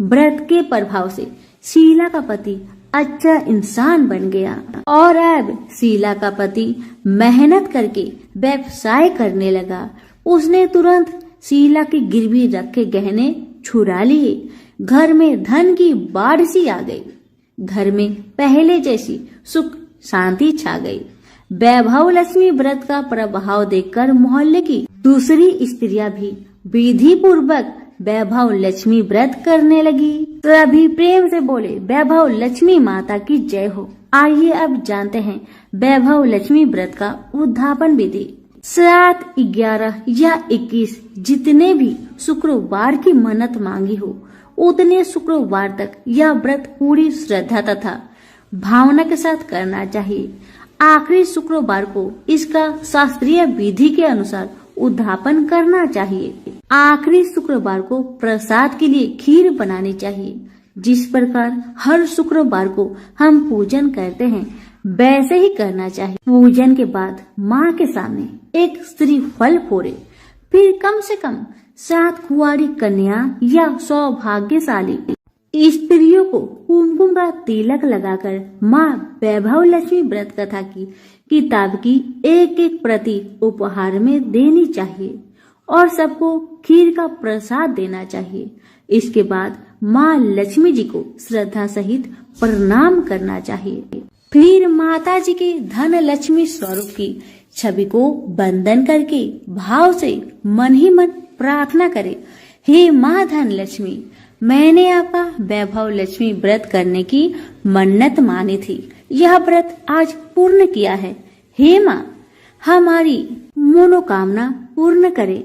व्रत के प्रभाव से शीला का पति अच्छा इंसान बन गया और अब शीला का पति मेहनत करके व्यवसाय करने लगा। उसने तुरंत शीला की गिरवी रख के गहने छुड़ा लिए। घर में धन की बाढ़ सी आ गई। घर में पहले जैसी सुख शांति छा गई। वैभव लक्ष्मी व्रत का प्रभाव देखकर मोहल्ले की दूसरी स्त्रियां भी विधि पूर्वक वैभव लक्ष्मी व्रत करने लगी। सभी प्रेम से बोले, वैभव लक्ष्मी माता की जय हो। आइए अब जानते हैं वैभव लक्ष्मी व्रत का उद्यापन विधि। 7, 11 या 21 जितने भी शुक्रवार की मन्नत मांगी हो, उतने शुक्रवार तक यह व्रत पूरी श्रद्धा तथा भावना के साथ करना चाहिए। आखिरी शुक्रवार को इसका शास्त्रीय विधि के अनुसार उद्यापन करना चाहिए। आखिरी शुक्रवार को प्रसाद के लिए खीर बनानी चाहिए। जिस प्रकार हर शुक्रवार को हम पूजन करते हैं, वैसे ही करना चाहिए। पूजन के बाद माँ के सामने एक श्रीफल फोड़े, फिर कम से कम 7 कुंवारी कन्या या सौभाग्यशाली स्त्रियों को कुमकुम का तिलक लगाकर माँ वैभव लक्ष्मी व्रत कथा की किताब की एक प्रति उपहार में देनी चाहिए और सबको खीर का प्रसाद देना चाहिए। इसके बाद माँ लक्ष्मी जी को श्रद्धा सहित प्रणाम करना चाहिए। फिर माता जी के धन लक्ष्मी स्वरूप की छवि को वंदन करके भाव से मन ही मन प्रार्थना करे, हे माँ धन लक्ष्मी, मैंने आपका वैभव लक्ष्मी व्रत करने की मन्नत मानी थी, यह व्रत आज पूर्ण किया है। हे माँ, हमारी मनोकामना पूर्ण करे,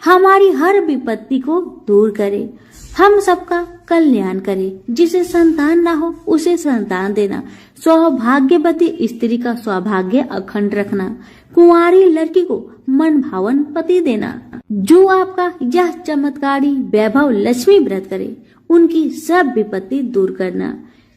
हमारी हर विपत्ति को दूर करे, हम सबका कल्याण करे। जिसे संतान ना हो, उसे संतान देना। सौभाग्यवती स्त्री का सौभाग्य अखंड रखना। कुंवारी लड़की को मन भावन पति देना। जो आपका यह चमत्कारी वैभव लक्ष्मी व्रत करे, उनकी सब विपत्ति दूर करना,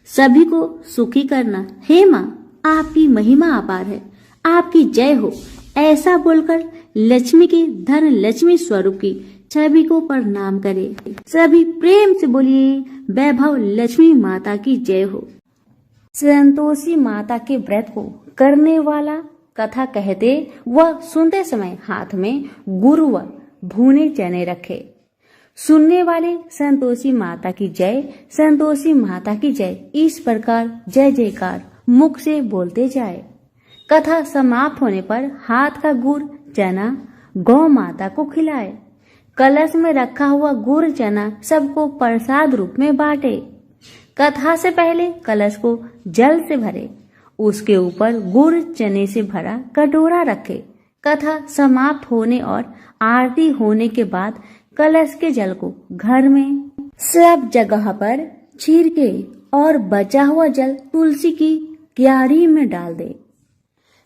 सभी को सुखी करना। हे माँ, आपकी महिमा अपार है, आपकी जय हो। ऐसा बोलकर लक्ष्मी के धन लक्ष्मी स्वरूप की छवि को प्रणाम करे। सभी प्रेम से बोलिए, वैभव लक्ष्मी माता की जय हो। संतोषी माता के व्रत को करने वाला कथा कहते व सुनते समय हाथ में गुड़ व भुने चने रखे। सुनने वाले संतोषी माता की जय, संतोषी माता की जय, इस प्रकार जय जयकार मुख से बोलते जाए। कथा समाप्त होने पर हाथ का गुड़ चना गौ माता को खिलाए। कलश में रखा हुआ गुड़ चना सबको प्रसाद रूप में बांटे। कथा से पहले कलश को जल से भरे, उसके ऊपर गुड़ चने से भरा कटोरा रखे। कथा समाप्त होने और आरती होने के बाद कलश के जल को घर में सब जगह पर छिड़के और बचा हुआ जल तुलसी की क्यारी में डाल दे।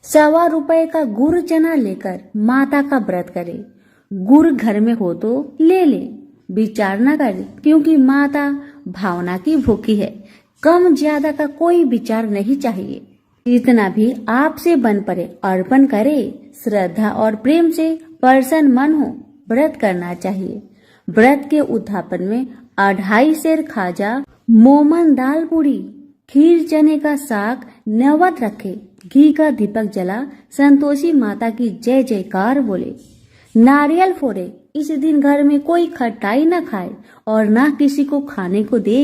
1.25 रुपए का गुड़ चना लेकर माता का व्रत करे। गुड़ घर में हो तो ले ले, विचार न करे, क्योंकि माता भावना की भूखी है। कम ज्यादा का कोई विचार नहीं चाहिए। जितना भी आपसे बन पड़े अर्पण करे। श्रद्धा और प्रेम से प्रसन्न मन हो व्रत करना चाहिए। व्रत के उद्यापन में 2.5 सेर खाजा, मोमन दाल पूरी, खीर चने का साग नैवेद्य रखे। घी का दीपक जला संतोषी माता की जय जयकार बोले। नारियल फोड़े। इस दिन घर में कोई खटाई न खाए और न किसी को खाने को दे।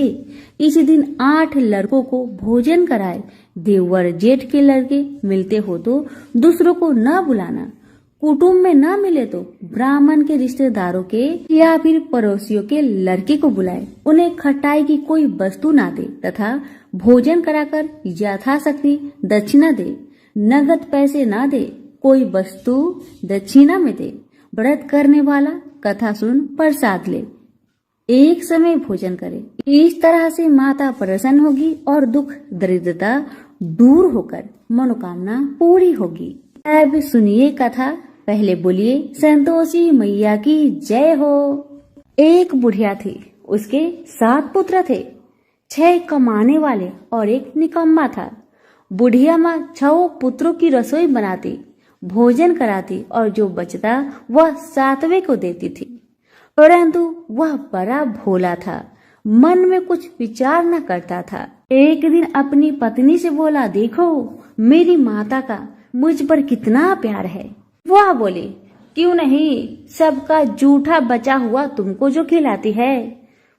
इस दिन 8 लड़कों को भोजन कराए। देवर जेठ के लड़के मिलते हो तो दूसरों को न बुलाना। कुटुंब में न मिले तो ब्राह्मण के रिश्तेदारों के या फिर पड़ोसियों के लड़के को बुलाए, उन्हें खटाई की कोई वस्तु ना दे तथा भोजन कराकर यथाशक्ति दक्षिणा दे। नगद पैसे ना दे, कोई वस्तु दक्षिणा में दे। व्रत करने वाला कथा सुन प्रसाद ले, एक समय भोजन करे। इस तरह से माता प्रसन्न होगी और दुख दरिद्रता दूर होकर मनोकामना पूरी होगी। अब सुनिए कथा। पहले बोलिए संतोषी मैया की जय हो। एक बुढ़िया थी, उसके 7 पुत्र थे, 6 कमाने वाले और एक निकम्मा था। बुढ़िया माँ 6 पुत्रों की रसोई बनाती, भोजन कराती और जो बचता वह 7वें को देती थी। परंतु वह बड़ा भोला था, मन में कुछ विचार न करता था। एक दिन अपनी पत्नी से बोला, देखो मेरी माता का मुझ पर कितना प्यार है। वह बोली, क्यों नहीं, सबका जूठा बचा हुआ तुमको जो खिलाती है।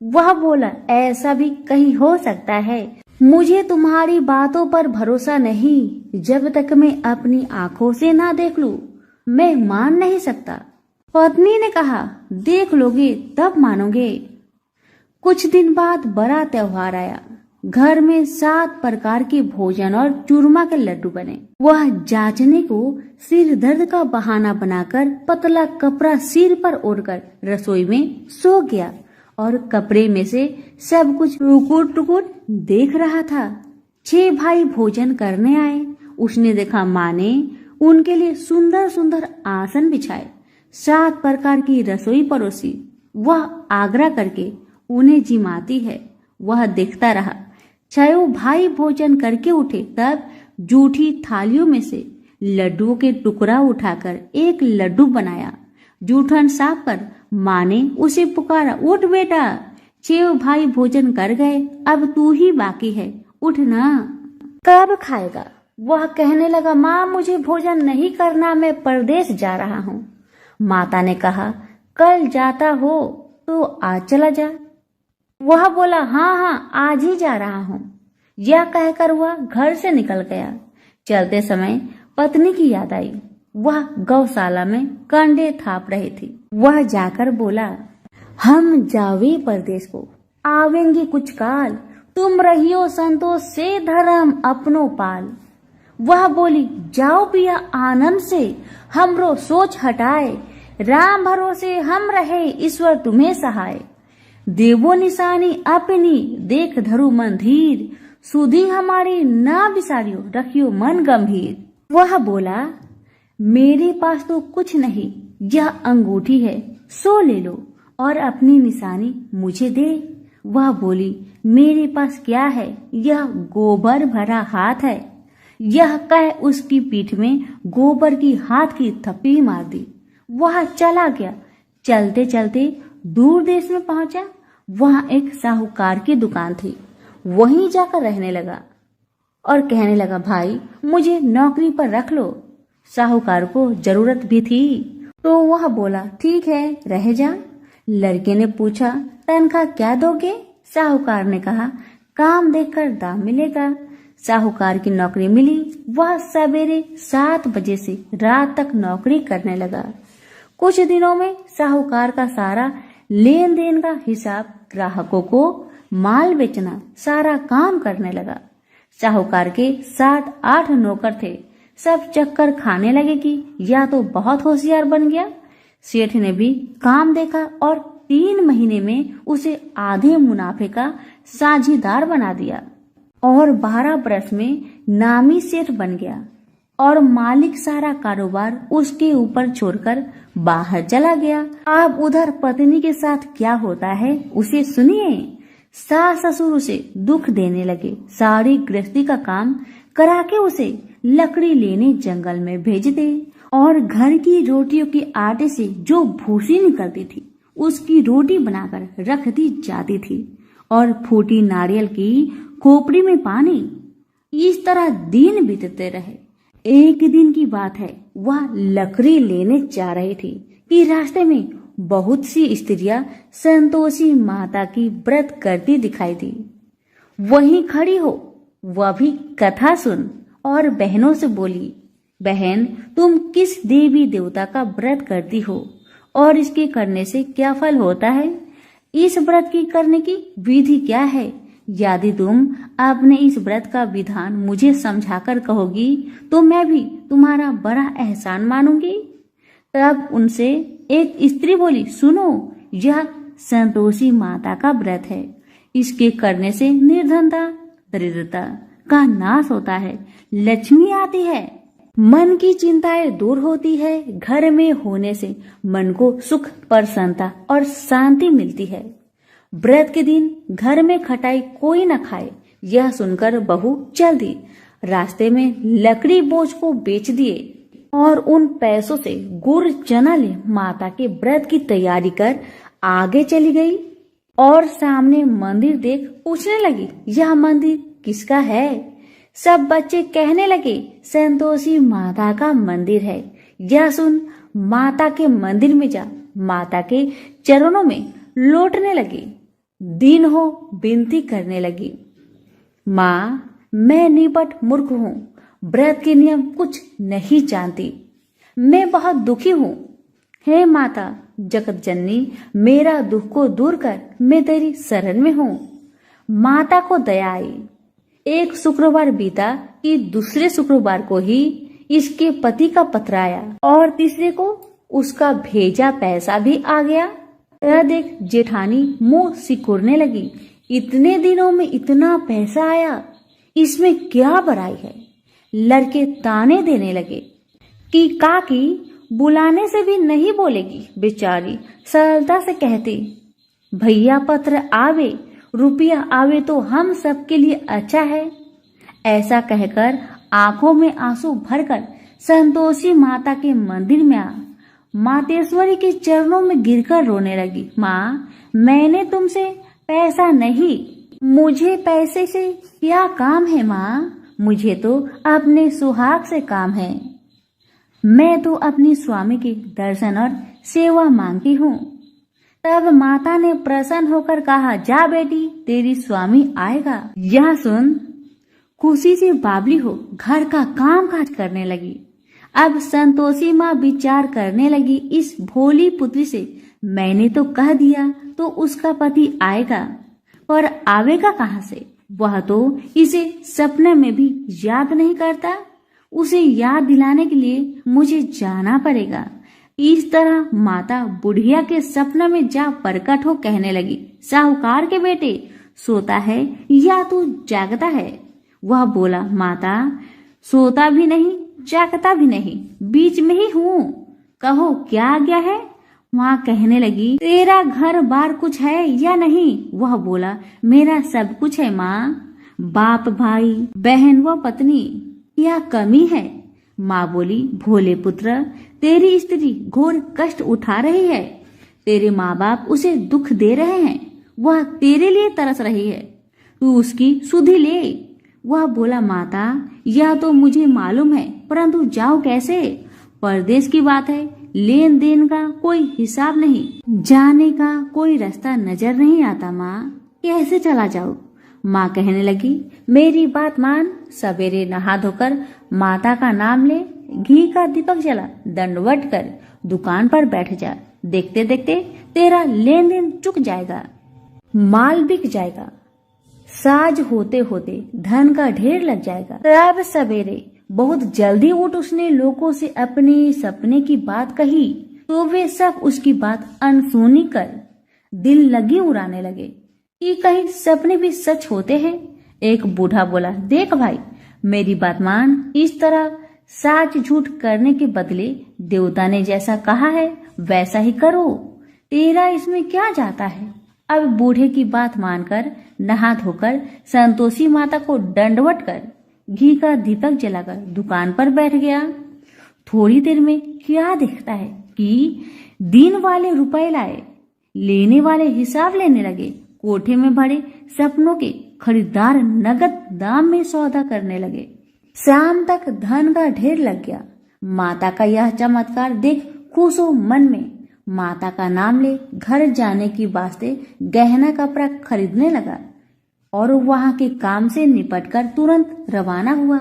वह बोला, ऐसा भी कहीं हो सकता है, मुझे तुम्हारी बातों पर भरोसा नहीं। जब तक मैं अपनी आंखों से ना देख लूं, मैं मान नहीं सकता। पत्नी ने कहा, देख लोगे तब मानोगे। कुछ दिन बाद बड़ा त्योहार आया। घर में 7 प्रकार के भोजन और चूरमा के लड्डू बने। वह जांचने को सिर दर्द का बहाना बनाकर पतला कपड़ा सिर पर ओढ़कर रसोई में सो गया और कपड़े में से सब कुछ टुकुर टुकुर देख रहा था। 6 भाई भोजन करने आए। उसने देखा माँ ने उनके लिए सुंदर सुंदर आसन बिछाए, 7 प्रकार की रसोई परोसी। वह आग्रह करके उन्हें जिमाती है। वह देखता रहा। 6 भाई भोजन करके उठे, तब जूठी थालियों में से लड्डुओं के टुकड़ा उठाकर एक लड्डू बनाया। जूठन साफ कर माँ ने उसे पुकारा, उठ बेटा, 6 भाई भोजन कर गए, अब तू ही बाकी है, उठ ना, कब खाएगा। वह कहने लगा, माँ मुझे भोजन नहीं करना, मैं परदेश जा रहा हूँ। माता ने कहा, कल जाता हो तो आज चला जा। वह बोला, हाँ हाँ आज ही जा रहा हूँ। यह कहकर वह घर से निकल गया। चलते समय पत्नी की याद आई। वह गौशाला में कंडे थाप रही थी। वह जाकर बोला, हम जावे परदेश को, आवेंगे कुछ काल, तुम रहियो संतोष से धर्म अपनो पाल। वह बोली, जाओ पिया आनंद से, हमरो सोच हटाए, राम भरोसे हम रहे, ईश्वर तुम्हें सहाय। देवो निशानी अपनी, देख धरु मन धीर, सुधी हमारी ना बिसारियो, रखियो मन गंभीर। वह बोला, मेरे पास तो कुछ नहीं, यह अंगूठी है, सो ले लो और अपनी निशानी मुझे दे। वह बोली, मेरे पास क्या है, यह गोबर भरा हाथ है। यह कह उसकी पीठ में गोबर की हाथ की थप्पी मार दी। वह चला गया। चलते चलते दूर देश में पहुंचा। वहां एक साहूकार की दुकान थी। वहीं जाकर रहने लगा और कहने लगा, भाई मुझे नौकरी पर रख लो। साहूकार को जरूरत भी थी तो वह बोला, ठीक है रह जा। लड़के ने पूछा, तनख्वाह क्या दोगे? साहूकार ने कहा, काम देखकर दाम मिलेगा। साहूकार की नौकरी मिली। वह सवेरे 7 बजे से रात तक नौकरी करने लगा। कुछ दिनों में साहूकार का सारा लेन देन का हिसाब, ग्राहकों को माल बेचना, सारा काम करने लगा। साहूकार के 7-8 नौकर थे। सब चक्कर खाने लगे कि या तो बहुत होशियार बन गया। सेठ ने भी काम देखा और 3 महीने में उसे आधे मुनाफे का साझीदार बना दिया और 12 बरस में नामी सेठ बन गया और मालिक सारा कारोबार उसके ऊपर छोड़कर बाहर चला गया। अब उधर पत्नी के साथ क्या होता है उसे सुनिए। सास ससुर उसे दुख देने लगे। सारी गृहस्थी का काम करा के उसे लकड़ी लेने जंगल में भेज दे और घर की रोटियों के आटे से जो भूसी निकलती थी उसकी रोटी बनाकर रख दी जाती थी और फूटी नारियल की खोपड़ी में पानी। इस तरह दिन बीतते रहे। एक दिन की बात है, वह लकड़ी लेने जा रही थी कि रास्ते में बहुत सी स्त्रियां संतोषी माता की व्रत करती दिखाई दी। वहीं खड़ी हो, वह भी कथा सुन और बहनों से बोली, बहन, तुम किस देवी देवता का व्रत करती हो और इसके करने से क्या फल होता है? इस व्रत की करने की विधि क्या है? यदि तुम अपने इस व्रत का विधान मुझे समझाकर कहोगी तो मैं भी तुम्हारा बड़ा एहसान मानूंगी। तब उनसे एक स्त्री बोली, सुनो, यह संतोषी माता का व्रत है। इसके करने से निर्धनता, दरिद्रता का नाश होता है, लक्ष्मी आती है, मन की चिंताएं दूर होती है, घर में होने से मन को सुख, प्रसन्नता और शांति मिलती है। व्रत के दिन घर में खटाई कोई न खाए। यह सुनकर बहू चल दी। रास्ते में लकड़ी बोझ को बेच दिए और उन पैसों से गुड़ चना ले माता के व्रत की तैयारी कर आगे चली गई और सामने मंदिर देख पूछने लगी, यह मंदिर किसका है? सब बच्चे कहने लगे, संतोषी माता का मंदिर है। यह सुन माता के मंदिर में जा माता के चरणों में लौटने लगी। दिन हो विनती करने लगी, माँ, मैं निपट मूर्ख हूँ, व्रत के नियम कुछ नहीं जानती, मैं बहुत दुखी हूँ। हे माता जगत जननी, मेरा दुख को दूर कर, मैं तेरी शरण में हूँ। माता को दया आई। एक शुक्रवार बीता कि दूसरे शुक्रवार को ही इसके पति का पत्र आया और तीसरे को उसका भेजा पैसा भी आ गया। यह देख जेठानी मुंह सिकुड़ने लगी, इतने दिनों में इतना पैसा आया, इसमें क्या बुराई है? लड़के ताने देने लगे कि काकी बुलाने से भी नहीं बोलेगी। बेचारी सरलता से कहती, भैया पत्र आवे, रुपया आवे तो हम सबके लिए अच्छा है। ऐसा कहकर आंखों में आंसू भरकर संतोषी माता के मंदिर में आ मातेश्वरी के चरणों में गिरकर रोने लगी। माँ, मैंने तुमसे पैसा नहीं, मुझे पैसे से क्या काम है माँ? मुझे तो अपने सुहाग से काम है। मैं तो अपनी स्वामी के दर्शन और सेवा मांगती हूँ। तब माता ने प्रसन्न होकर कहा, जा बेटी, तेरी स्वामी आएगा। यह सुन खुशी से बावली हो घर का काम काज करने लगी। अब संतोषी माँ विचार करने लगी, इस भोली पुत्री से मैंने तो कह दिया तो उसका पति आएगा, पर आवेगा कहाँ से? वह तो इसे सपने में भी याद नहीं करता। उसे याद दिलाने के लिए मुझे जाना पड़ेगा। इस तरह माता बुढ़िया के सपने में जा प्रकट हो कहने लगी, साहूकार के बेटे, सोता है या तू जागता है? वह बोला, माता, सोता भी नहीं जागता भी नहीं, बीच में ही हूँ, कहो क्या आज्ञा है? वहाँ कहने लगी, तेरा घर बार कुछ है या नहीं? वह बोला, मेरा सब कुछ है माँ, बाप, भाई, बहन व पत्नी, क्या कमी है? माँ बोली, भोले पुत्र, तेरी स्त्री घोर कष्ट उठा रही है, तेरे माँ बाप उसे दुख दे रहे हैं, वह तेरे लिए तरस रही है, तू उसकी सुधि ले। वह बोला, माता, यह तो मुझे मालूम है, परंतु जाओ कैसे? परदेश की बात है, लेन देन का कोई हिसाब नहीं, जाने का कोई रास्ता नजर नहीं आता माँ, कैसे चला जाऊं? माँ कहने लगी, मेरी बात मान, सवेरे नहा धोकर माता का नाम ले, घी का दीपक जला, दंडवत कर दुकान पर बैठ जा, देखते देखते तेरा लेन देन चुक जाएगा, माल बिक जाएगा, साज होते होते धन का ढेर लग जाएगा। तब सवेरे बहुत जल्दी उठ उसने लोगों से अपने सपने की बात कही, तो वे सब उसकी बात अनसुनी कर दिल लगी उड़ाने लगे कि कहीं सपने भी सच होते हैं। एक बूढ़ा बोला, देख भाई, मेरी बात मान, इस तरह साच झूठ करने के बदले देवता ने जैसा कहा है वैसा ही करो, तेरा इसमें क्या जाता है? अब बूढ़े की बात मानकर नहा धोकर संतोषी माता को दंडवत कर घी का दीपक जलाकर दुकान पर बैठ गया। थोड़ी देर में क्या देखता है कि दिन वाले रुपए लाए, लेने वाले हिसाब लेने लगे, कोठे में भरे सपनों के खरीदार नगद दाम में सौदा करने लगे। शाम तक धन का ढेर लग गया। माता का यह चमत्कार देख खुश हो मन में माता का नाम ले घर जाने की वास्ते गहना कपड़ा खरीदने लगा और वहां के काम से निपटकर तुरंत रवाना हुआ।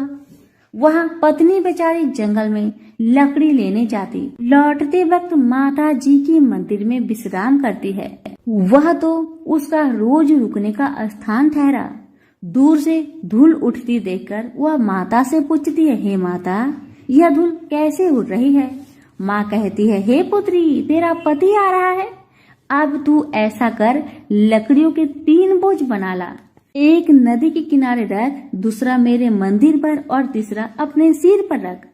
वहाँ पत्नी बेचारी जंगल में लकड़ी लेने जाती। लौटते वक्त माता जी के मंदिर में विश्राम करती है। वह तो उसका रोज रुकने का स्थान ठहरा। दूर से धूल उठती देखकर वह माता से पूछती है, हे माता, यह धूल कैसे उड़ रही है? माँ कहती है, हे पुत्री, तेरा पति आ रहा है। अब तू ऐसा कर, लकड़ियों के 3 बोझ बना ला। एक नदी के किनारे रख, दूसरा मेरे मंदिर पर और तीसरा अपने सिर पर रख।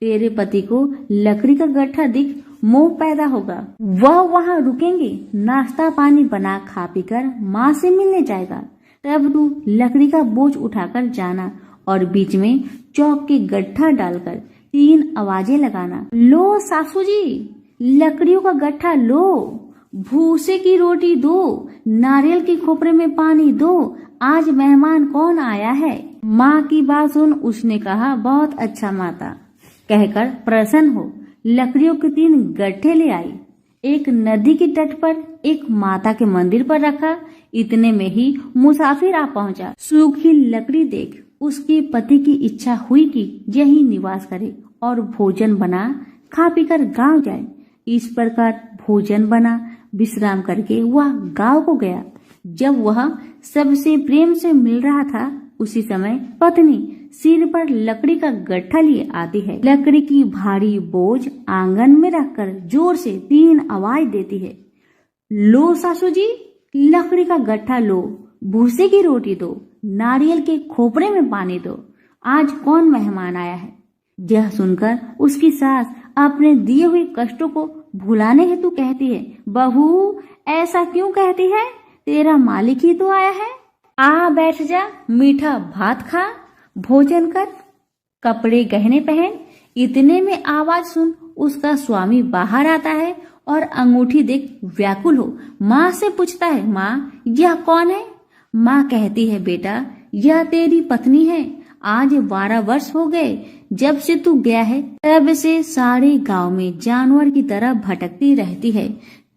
तेरे पति को लकड़ी का गट्ठा दिख मोह पैदा होगा। वह वहाँ रुकेंगे, नाश्ता पानी बना खा पीकर माँ से मिलने जाएगा। तब तू लकड़ी का बोझ उठाकर जाना और बीच में चौक के गट्ठा डालकर 3 आवाजें लगाना। लो सासू जी, लकड़ियों का गट्ठा लो, भूसे की रोटी दो, नारियल के खोपरे में पानी दो, आज मेहमान कौन आया है? माँ की बात सुन उसने कहा, बहुत अच्छा माता, कहकर प्रसन्न हो लकड़ियों के 3 गट्ठे ले आई। एक नदी के तट पर, एक माता के मंदिर पर रखा। इतने में ही मुसाफिर आ पहुंचा। सूखी लकड़ी देख उसके पति की इच्छा हुई कि यही निवास करे और भोजन बना खा पीकर गांव जाए। इस प्रकार भोजन बना, विश्राम करके वह गांव को गया। जब वह सबसे प्रेम से मिल रहा था, उसी समय पत्नी सिर पर लकड़ी का गट्ठा लिए आती है। लकड़ी की भारी बोझ आंगन में रखकर जोर से 3 आवाज देती है। लो सासू जी, लकड़ी का गट्ठा लो, भूसे की रोटी दो, नारियल के खोपरे में पानी दो, आज कौन मेहमान आया है? यह सुनकर उसकी सास अपने दिए हुए कष्टों को भुलाने हेतु कहती है, बहू ऐसा क्यों कहती है? तेरा मालिक ही तो आया है। आ बैठ जा, मीठा भात खा, भोजन कर, कपड़े गहने पहन। इतने में आवाज सुन उसका स्वामी बाहर आता है और अंगूठी देख व्याकुल हो माँ से पूछता है, माँ यह कौन है? माँ कहती है, बेटा यह तेरी पत्नी है। आज 12 वर्ष हो गए जब से तू गया है, तब से सारे गांव में जानवर की तरह भटकती रहती है।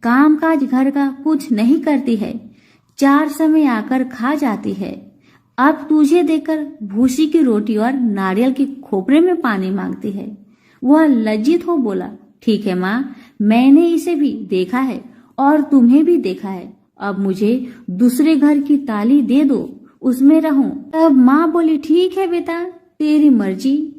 कामकाज घर का कुछ नहीं करती है, 4 समय आकर खा जाती है। अब तुझे देखकर भूसी की रोटी और नारियल के खोपरे में पानी मांगती है। वह लज्जित हो बोला, ठीक है माँ, मैंने इसे भी देखा है और तुम्हें भी देखा है। अब मुझे दूसरे घर की ताली दे दो, उसमें रहूं। तब माँ बोली, ठीक है बेटा, तेरी मर्जी।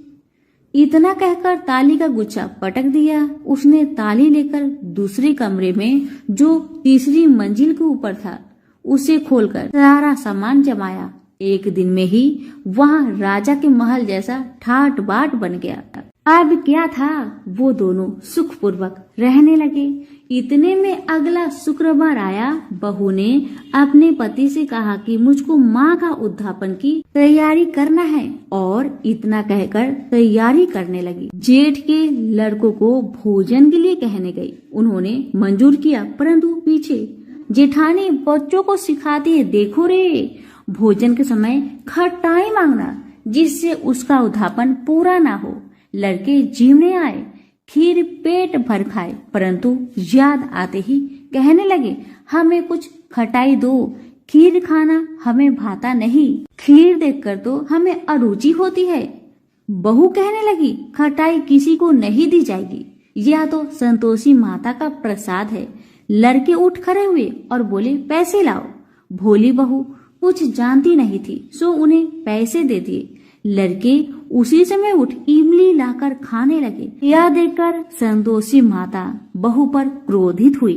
इतना कहकर ताली का गुच्छा पटक दिया। उसने ताली लेकर दूसरे कमरे में जो तीसरी मंजिल के ऊपर था उसे खोलकर सारा सामान जमाया। एक दिन में ही वहाँ राजा के महल जैसा ठाट बाट बन गया। अब क्या था, वो दोनों सुखपूर्वक रहने लगे। इतने में अगला शुक्रवार आया। बहू ने अपने पति से कहा कि मुझको माँ का उद्यापन की तैयारी करना है और इतना कहकर तैयारी करने लगी। जेठ के लड़कों को भोजन के लिए कहने गई। उन्होंने मंजूर किया, परंतु पीछे जेठानी बच्चों को सिखाती है, देखो रे, भोजन के समय खटाई मांगना जिससे उसका उद्यापन पूरा ना हो। लड़के जीवने आए, खीर पेट भर खाए, परंतु याद आते ही कहने लगे, हमें कुछ खटाई दो, खीर खाना हमें भाता नहीं, खीर देखकर तो हमें अरुचि होती है। बहू कहने लगी, खटाई किसी को नहीं दी जाएगी, यह तो संतोषी माता का प्रसाद है। लड़के उठ खड़े हुए और बोले, पैसे लाओ। भोली बहू कुछ जानती नहीं थी, सो उन्हें पैसे दे दिए। लड़के उसी समय उठ इमली लाकर खाने लगे। यह देखकर संतोषी माता बहू पर क्रोधित हुई।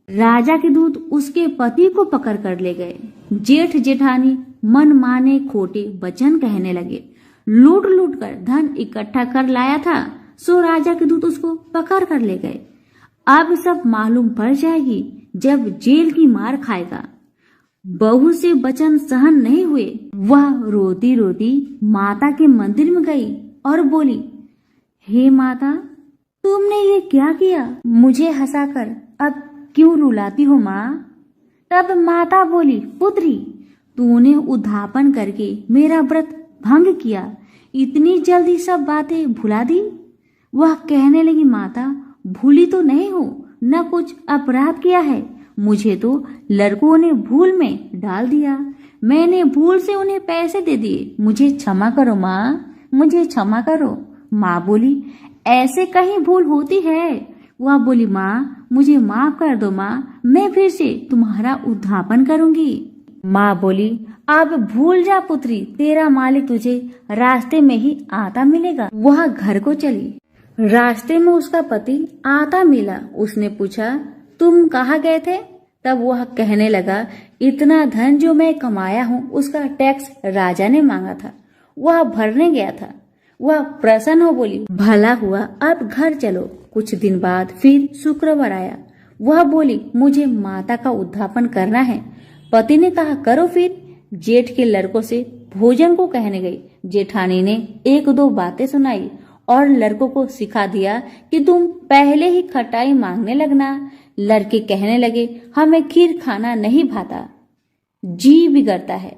राजा के दूत उसके पति को पकड़ कर ले गए। जेठ जेठानी मन माने खोटे वचन कहने लगे। लूट लूट कर धन इकट्ठा कर लाया था, सो राजा के दूत उसको पकड़ कर ले गए। अब सब मालूम पड़ जाएगी जब जेल की मार खाएगा। बहू से वचन सहन नहीं हुए। वह रोती रोती माता के मंदिर में गई और बोली, हे माता, तुमने ये क्या किया? मुझे हंसाकर अब क्यों रुलाती हो माँ? तब माता बोली, पुत्री, तूने उद्यापन करके मेरा व्रत भंग किया, इतनी जल्दी सब बातें भुला दी। वह कहने लगी, माता, भूली तो नहीं हूँ, न कुछ अपराध किया है, मुझे तो लड़कों ने भूल में डाल दिया, मैंने भूल से उन्हें पैसे दे दिए, मुझे क्षमा करो माँ, मुझे क्षमा करो। माँ बोली, ऐसे कहीं भूल होती है। वह बोली, माँ मुझे माफ कर दो माँ, मैं फिर से तुम्हारा उद्धापन करूंगी। माँ बोली, अब भूल जा पुत्री, तेरा मालिक तुझे रास्ते में ही आता मिलेगा। वह घर को चली। रास्ते में उसका पति आता मिला। उसने पूछा, तुम कहाँ गए थे? तब वह कहने लगा, इतना धन जो मैं कमाया हूँ उसका टैक्स राजा ने मांगा था, वह भरने गया था। वह प्रसन्न हो बोली, भला हुआ, अब घर चलो। कुछ दिन बाद फिर शुक्रवार आया। वह बोली, मुझे माता का उद्धापन करना है। पति ने कहा, करो फिर। जेठ के लड़कों से भोजन को कहने गई। जेठानी ने एक दो बातें सुनाई और लड़कों को सिखा दिया कि तुम पहले ही खटाई मांगने लगना। लड़के कहने लगे, हमें खीर खाना नहीं भाता, जी बिगड़ता है,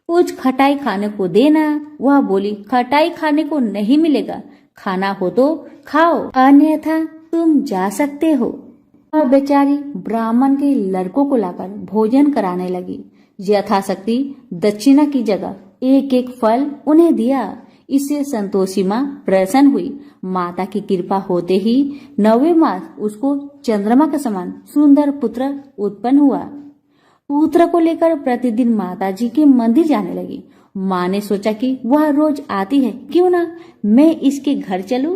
कुछ खटाई खाने को देना। वह बोली, खटाई खाने को नहीं मिलेगा, खाना हो तो खाओ, अन्यथा तुम जा सकते हो। वह बेचारी ब्राह्मण के लड़कों को लाकर भोजन कराने लगी। यथाशक्ति दक्षिणा की जगह एक एक फल उन्हें दिया। इससे संतोषी माँ प्रसन्न हुई। माता की कृपा होते ही 9वें मास उसको चंद्रमा के समान सुंदर पुत्र उत्पन्न हुआ। पुत्र को लेकर प्रतिदिन माताजी के मंदिर जाने लगी। माँ ने सोचा कि वह रोज आती है, क्यों ना मैं इसके घर चलूं,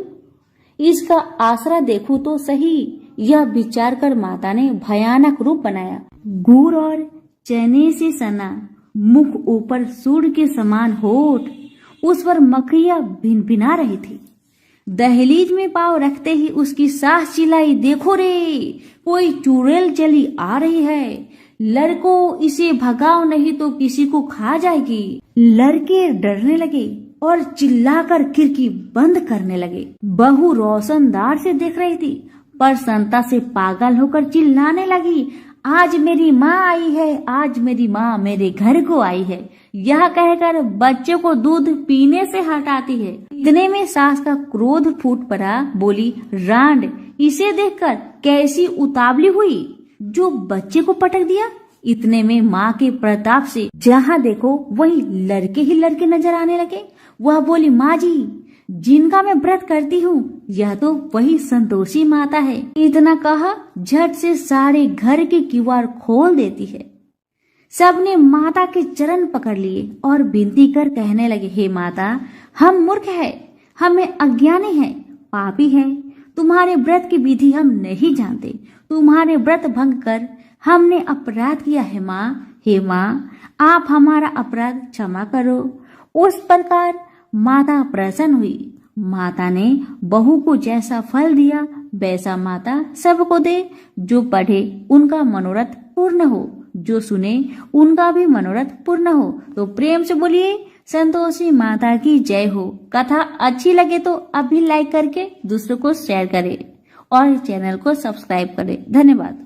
इसका आसरा देखूं तो सही। यह विचार कर माता ने भयानक रूप बनाया। गुड़ और चने से सना, मुख ऊपर सूर्य के समान होठ, उस पर मक्खियां भिनभिना रही थी। दहलीज में पांव रखते ही उसकी सास चिल्लाई, देखो रे, कोई चुड़ैल चली आ रही है, लड़कों इसे भगाओ नहीं तो किसी को खा जाएगी। लड़के डरने लगे और चिल्लाकर खिड़की बंद करने लगे। बहू रोशनदार से देख रही थी, प्रसन्नता से पागल होकर चिल्लाने लगी, आज मेरी माँ आई है, आज मेरी माँ मेरे घर को आई है। यह कहकर बच्चे को दूध पीने से हटाती है। इतने में सास का क्रोध फूट पड़ा। बोली, रांड, इसे देखकर कैसी उतावली हुई जो बच्चे को पटक दिया। इतने में माँ के प्रताप से जहाँ देखो वही लड़के ही लड़के नजर आने लगे। वह बोली, माँ जी, जिनका मैं व्रत करती हूँ यह तो वही संतोषी माता है। इतना कहा झट से सारे घर के किवाड़ खोल देती है। सबने माता के चरण पकड़ लिए और विनती कर कहने लगे, हे माता, हम मूर्ख है, हमें अज्ञानी है, पापी है, तुम्हारे व्रत की विधि हम नहीं जानते, तुम्हारे व्रत भंग कर हमने अपराध किया है माँ। हे माँ, आप हमारा अपराध क्षमा करो। उस प्रकार माता प्रसन्न हुई। माता ने बहू को जैसा फल दिया वैसा माता सबको दे। जो पढ़े उनका मनोरथ पूर्ण हो, जो सुने उनका भी मनोरथ पूर्ण हो। तो प्रेम से बोलिए, संतोषी माता की जय हो। कथा अच्छी लगे तो अभी लाइक करके दूसरों को शेयर करें और चैनल को सब्सक्राइब करें। धन्यवाद।